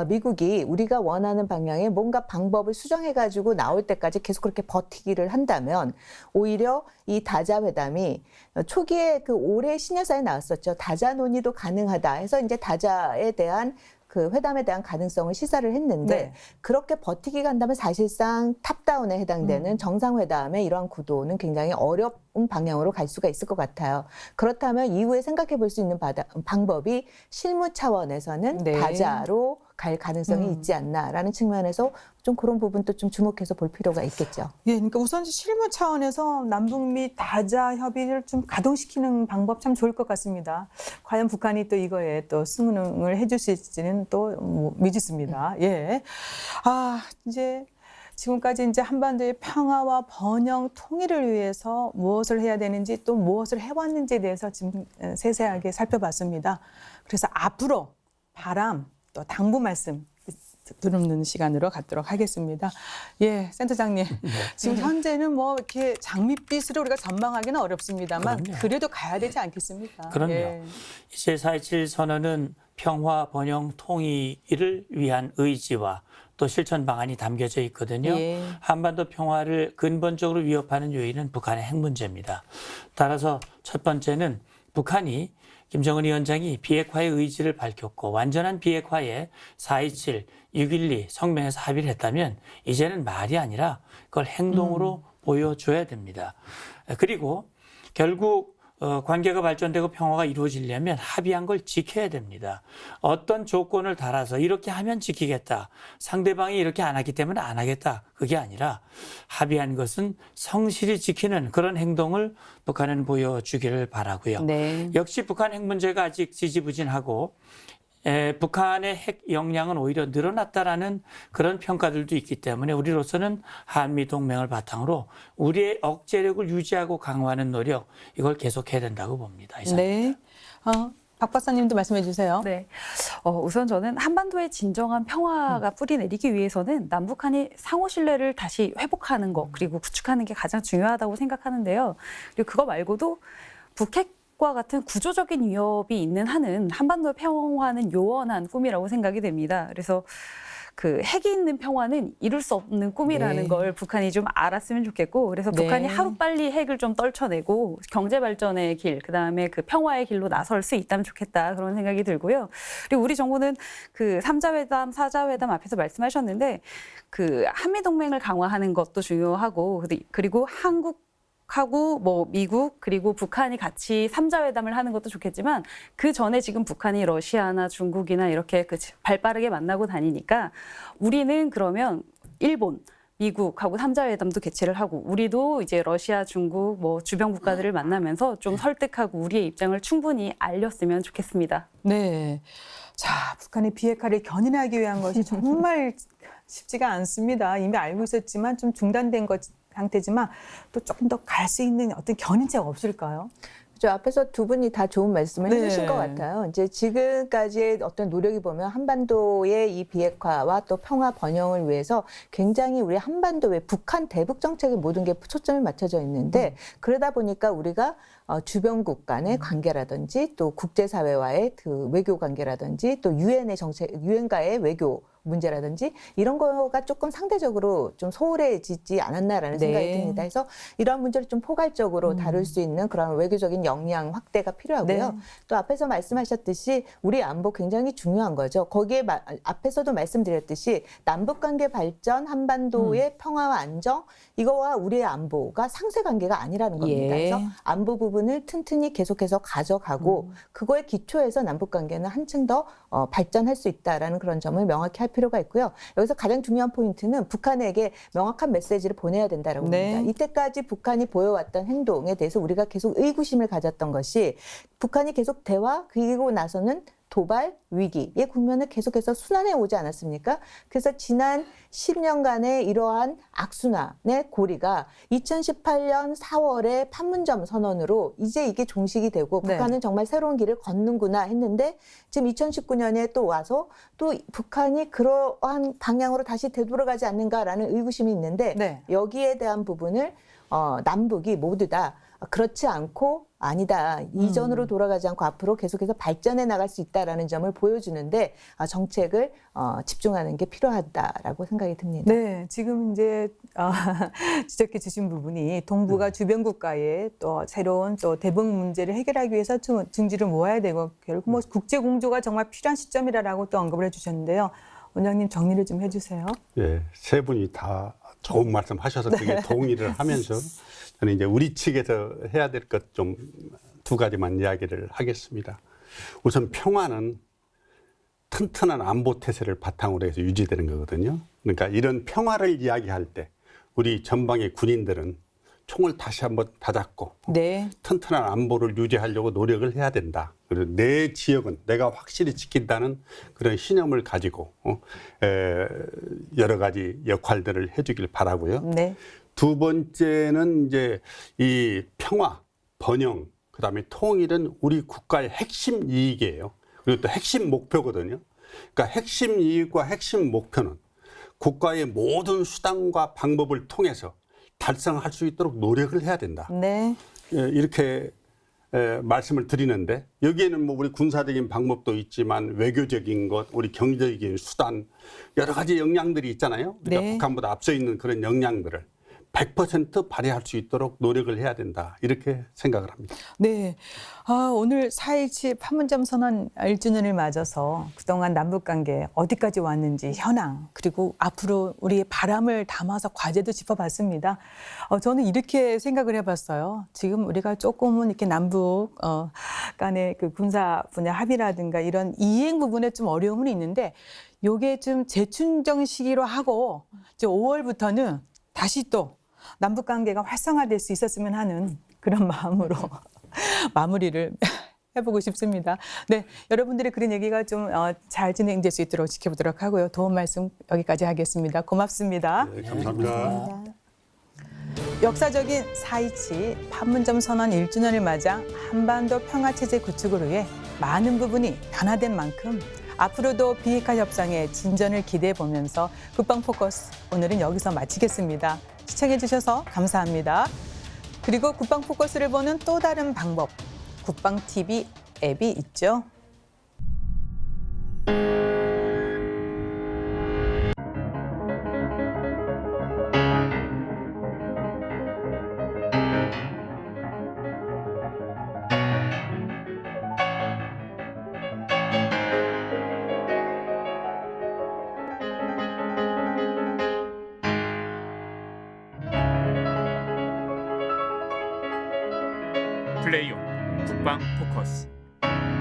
미국이 우리가 원하는 방향에 뭔가 방법을 수정해 가지고 나올 때까지 계속 그렇게 버티기를 한다면 오히려 이 다자회담이 초기에 그 올해 신년사에 나왔었죠. 다자 논의도 가능하다 해서 이제 다자에 대한 그 회담에 대한 가능성을 시사를 했는데 네. 그렇게 버티기 간다면 사실상 탑다운에 해당되는 정상회담의 이러한 구도는 굉장히 어려운 방향으로 갈 수가 있을 것 같아요. 그렇다면 이후에 생각해 볼 수 있는 방법이 실무 차원에서는 네. 다자로 갈 가능성이 있지 않나라는 측면에서 좀 그런 부분도 좀 주목해서 볼 필요가 있겠죠. 예, 그러니까 우선 실무 차원에서 남북미 다자 협의를 좀 가동시키는 방법 참 좋을 것 같습니다. 과연 북한이 또 이거에 또 승응을 해줄 수 있을지는 또 미지수입니다. 예. 이제 지금까지 이제 한반도의 평화와 번영, 통일을 위해서 무엇을 해야 되는지 또 무엇을 해왔는지에 대해서 지금 세세하게 살펴봤습니다. 그래서 앞으로 바람 또 당부 말씀 들은 시간으로 갖도록 하겠습니다. 예, 센터장님. 지금 현재는 뭐 이렇게 장밋빛으로 우리가 전망하기는 어렵습니다만 그럼요. 그래도 가야 되지 않겠습니까? 그럼요. 예. 이제 4.27 선언은 평화, 번영, 통일을 위한 의지와 또 실천 방안이 담겨져 있거든요. 예. 한반도 평화를 근본적으로 위협하는 요인은 북한의 핵 문제입니다. 따라서 첫 번째는 북한이 김정은 위원장이 비핵화의 의지를 밝혔고 완전한 비핵화에 4.27, 6.12 성명에서 합의를 했다면 이제는 말이 아니라 그걸 행동으로 보여줘야 됩니다. 그리고 결국 관계가 발전되고 평화가 이루어지려면 합의한 걸 지켜야 됩니다. 어떤 조건을 달아서 이렇게 하면 지키겠다. 상대방이 이렇게 안 하기 때문에 안 하겠다. 그게 아니라 합의한 것은 성실히 지키는 그런 행동을 북한은 보여주기를 바라고요. 네. 역시 북한 핵 문제가 아직 지지부진하고 북한의 핵 역량은 오히려 늘어났다라는 그런 평가들도 있기 때문에 우리로서는 한미 동맹을 바탕으로 우리의 억제력을 유지하고 강화하는 노력 이걸 계속해야 된다고 봅니다. 네. 박 박사님도 말씀해 주세요. 네. 우선 저는 한반도의 진정한 평화가 뿌리 내리기 위해서는 남북한이 상호 신뢰를 다시 회복하는 것 그리고 구축하는 게 가장 중요하다고 생각하는데요. 그리고 그거 말고도 북핵과 같은 구조적인 위협이 있는 한은 한반도의 평화는 요원한 꿈이라고 생각이 됩니다. 그래서 그 핵이 있는 평화는 이룰 수 없는 꿈이라는 네. 걸 북한이 좀 알았으면 좋겠고 그래서 네. 북한이 하루빨리 핵을 좀 떨쳐내고 경제 발전의 길, 그다음에 그 평화의 길로 나설 수 있다면 좋겠다 그런 생각이 들고요. 그리고 우리 정부는 그 3자회담, 4자회담 앞에서 말씀하셨는데 그 한미 동맹을 강화하는 것도 중요하고 그리고 하고 뭐 미국 그리고 북한이 같이 3자회담을 하는 것도 좋겠지만 그 전에 지금 북한이 러시아나 중국이나 이렇게 그 발빠르게 만나고 다니니까 우리는 그러면 일본, 미국하고 3자회담도 개최를 하고 우리도 이제 러시아, 중국 뭐 주변 국가들을 만나면서 좀 설득하고 우리의 입장을 충분히 알렸으면 좋겠습니다. 네. 자, 북한의 비핵화를 견인하기 위한 것이 정말 쉽지가 않습니다. 이미 알고 있었지만 좀 중단된 상태지만 또 조금 더 갈 수 있는 어떤 견인책 없을까요? 저 앞에서 두 분이 다 좋은 말씀을 네. 해주신 것 같아요. 이제 지금까지의 어떤 노력이 보면 한반도의 이 비핵화와 또 평화 번영을 위해서 굉장히 우리 한반도 외 북한 대북 정책의 모든 게 초점이 맞춰져 있는데 그러다 보니까 우리가 주변국 간의 관계라든지 또 국제사회와의 그 외교 관계라든지 또 유엔과의 외교 문제라든지 이런 거가 조금 상대적으로 좀 소홀해지지 않았나라는 네. 생각이 듭니다. 그래서 이런 문제를 좀 포괄적으로 다룰 수 있는 그런 외교적인 역량 확대가 필요하고요. 네. 또 앞에서 말씀하셨듯이 우리 안보 굉장히 중요한 거죠. 거기에 앞에서도 말씀드렸듯이 남북관계 발전, 한반도의 평화와 안정 이거와 우리의 안보가 상쇄관계가 아니라는 겁니다. 예. 그래서 안보 부분을 튼튼히 계속해서 가져가고 그거에 기초해서 남북관계는 한층 더 발전할 수 있다라는 그런 점을 명확히 할 필요가 있고요. 여기서 가장 중요한 포인트는 북한에게 명확한 메시지를 보내야 된다라고 네. 봅니다. 이때까지 북한이 보여왔던 행동에 대해서 우리가 계속 의구심을 가졌던 것이 북한이 계속 대화 그리고 나서는 도발, 위기의 국면을 계속해서 순환해 오지 않았습니까? 그래서 지난 10년간의 이러한 악순환의 고리가 2018년 4월에 판문점 선언으로 이제 이게 종식이 되고 네. 북한은 정말 새로운 길을 걷는구나 했는데 지금 2019년에 또 와서 또 북한이 그러한 방향으로 다시 되돌아가지 않는가라는 의구심이 있는데 네. 여기에 대한 부분을 남북이 모두 다 그렇지 않고 아니다. 이전으로 돌아가지 않고 앞으로 계속해서 발전해 나갈 수 있다라는 점을 보여주는데 정책을 집중하는 게 필요하다라고 생각이 듭니다. 네, 지금 이제 지적해 주신 부분이 동북아 주변 국가의 또 새로운 또 대북 문제를 해결하기 위해서 증지를 모아야 되고 결국 뭐 국제 공조가 정말 필요한 시점이라고 또 언급을 해주셨는데요. 원장님 정리를 좀 해주세요. 예, 세 분이 다 좋은 말씀하셔서 그게 동의를 하면서 저는 이제 우리 측에서 해야 될 것 좀 두 가지만 이야기를 하겠습니다. 우선 평화는 튼튼한 안보 태세를 바탕으로 해서 유지되는 거거든요. 그러니까 이런 평화를 이야기할 때 우리 전방의 군인들은 총을 다시 한번 다잡고 네. 튼튼한 안보를 유지하려고 노력을 해야 된다. 그리고 내 지역은 내가 확실히 지킨다는 그런 신념을 가지고 여러 가지 역할들을 해주길 바라고요. 네. 두 번째는 이제 이 평화, 번영, 그다음에 통일은 우리 국가의 핵심 이익이에요. 그리고 또 핵심 목표거든요. 그러니까 핵심 이익과 핵심 목표는 국가의 모든 수단과 방법을 통해서 달성할 수 있도록 노력을 해야 된다. 네. 이렇게 말씀을 드리는데 여기에는 뭐 우리 군사적인 방법도 있지만 외교적인 것, 우리 경제적인 수단 여러 가지 역량들이 있잖아요. 그러니까 네. 북한보다 앞서 있는 그런 역량들을 100% 발휘할 수 있도록 노력을 해야 된다. 이렇게 생각을 합니다. 네. 오늘 4.17 판문점 선언 1주년을 맞아서 그동안 남북관계 어디까지 왔는지 현황 그리고 앞으로 우리의 바람을 담아서 과제도 짚어봤습니다. 저는 이렇게 생각을 해봤어요. 지금 우리가 조금은 이렇게 남북 간의 그 군사 분야 합의라든가 이런 이행 부분에 좀 어려움은 있는데 요게 좀 재충전 시기로 하고 이제 5월부터는 다시 또 남북 관계가 활성화될 수 있었으면 하는 그런 마음으로 마무리를 해보고 싶습니다. 네, 여러분들의 그런 얘기가 좀 잘 진행될 수 있도록 지켜보도록 하고요. 도움 말씀 여기까지 하겠습니다. 고맙습니다. 네, 감사합니다. 역사적인 4.27 판문점 선언 1주년을 맞아 한반도 평화체제 구축을 위해 많은 부분이 변화된 만큼 앞으로도 비핵화 협상의 진전을 기대해 보면서 국방포커스 오늘은 여기서 마치겠습니다. 시청해 주셔서 감사합니다. 그리고 국방포커스를 보는 또 다른 방법, 국방TV 앱이 있죠. 플레이온 국방 포커스,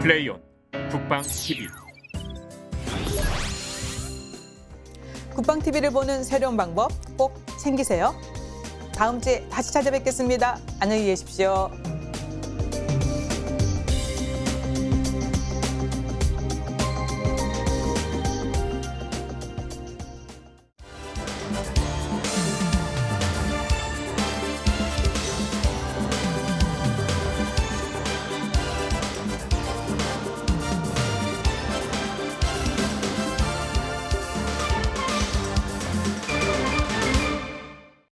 플레이온 국방 TV. 국방TV를 보는 새로운 방법 꼭 챙기세요. 다음 주에 다시 찾아뵙겠습니다. 안녕히 계십시오.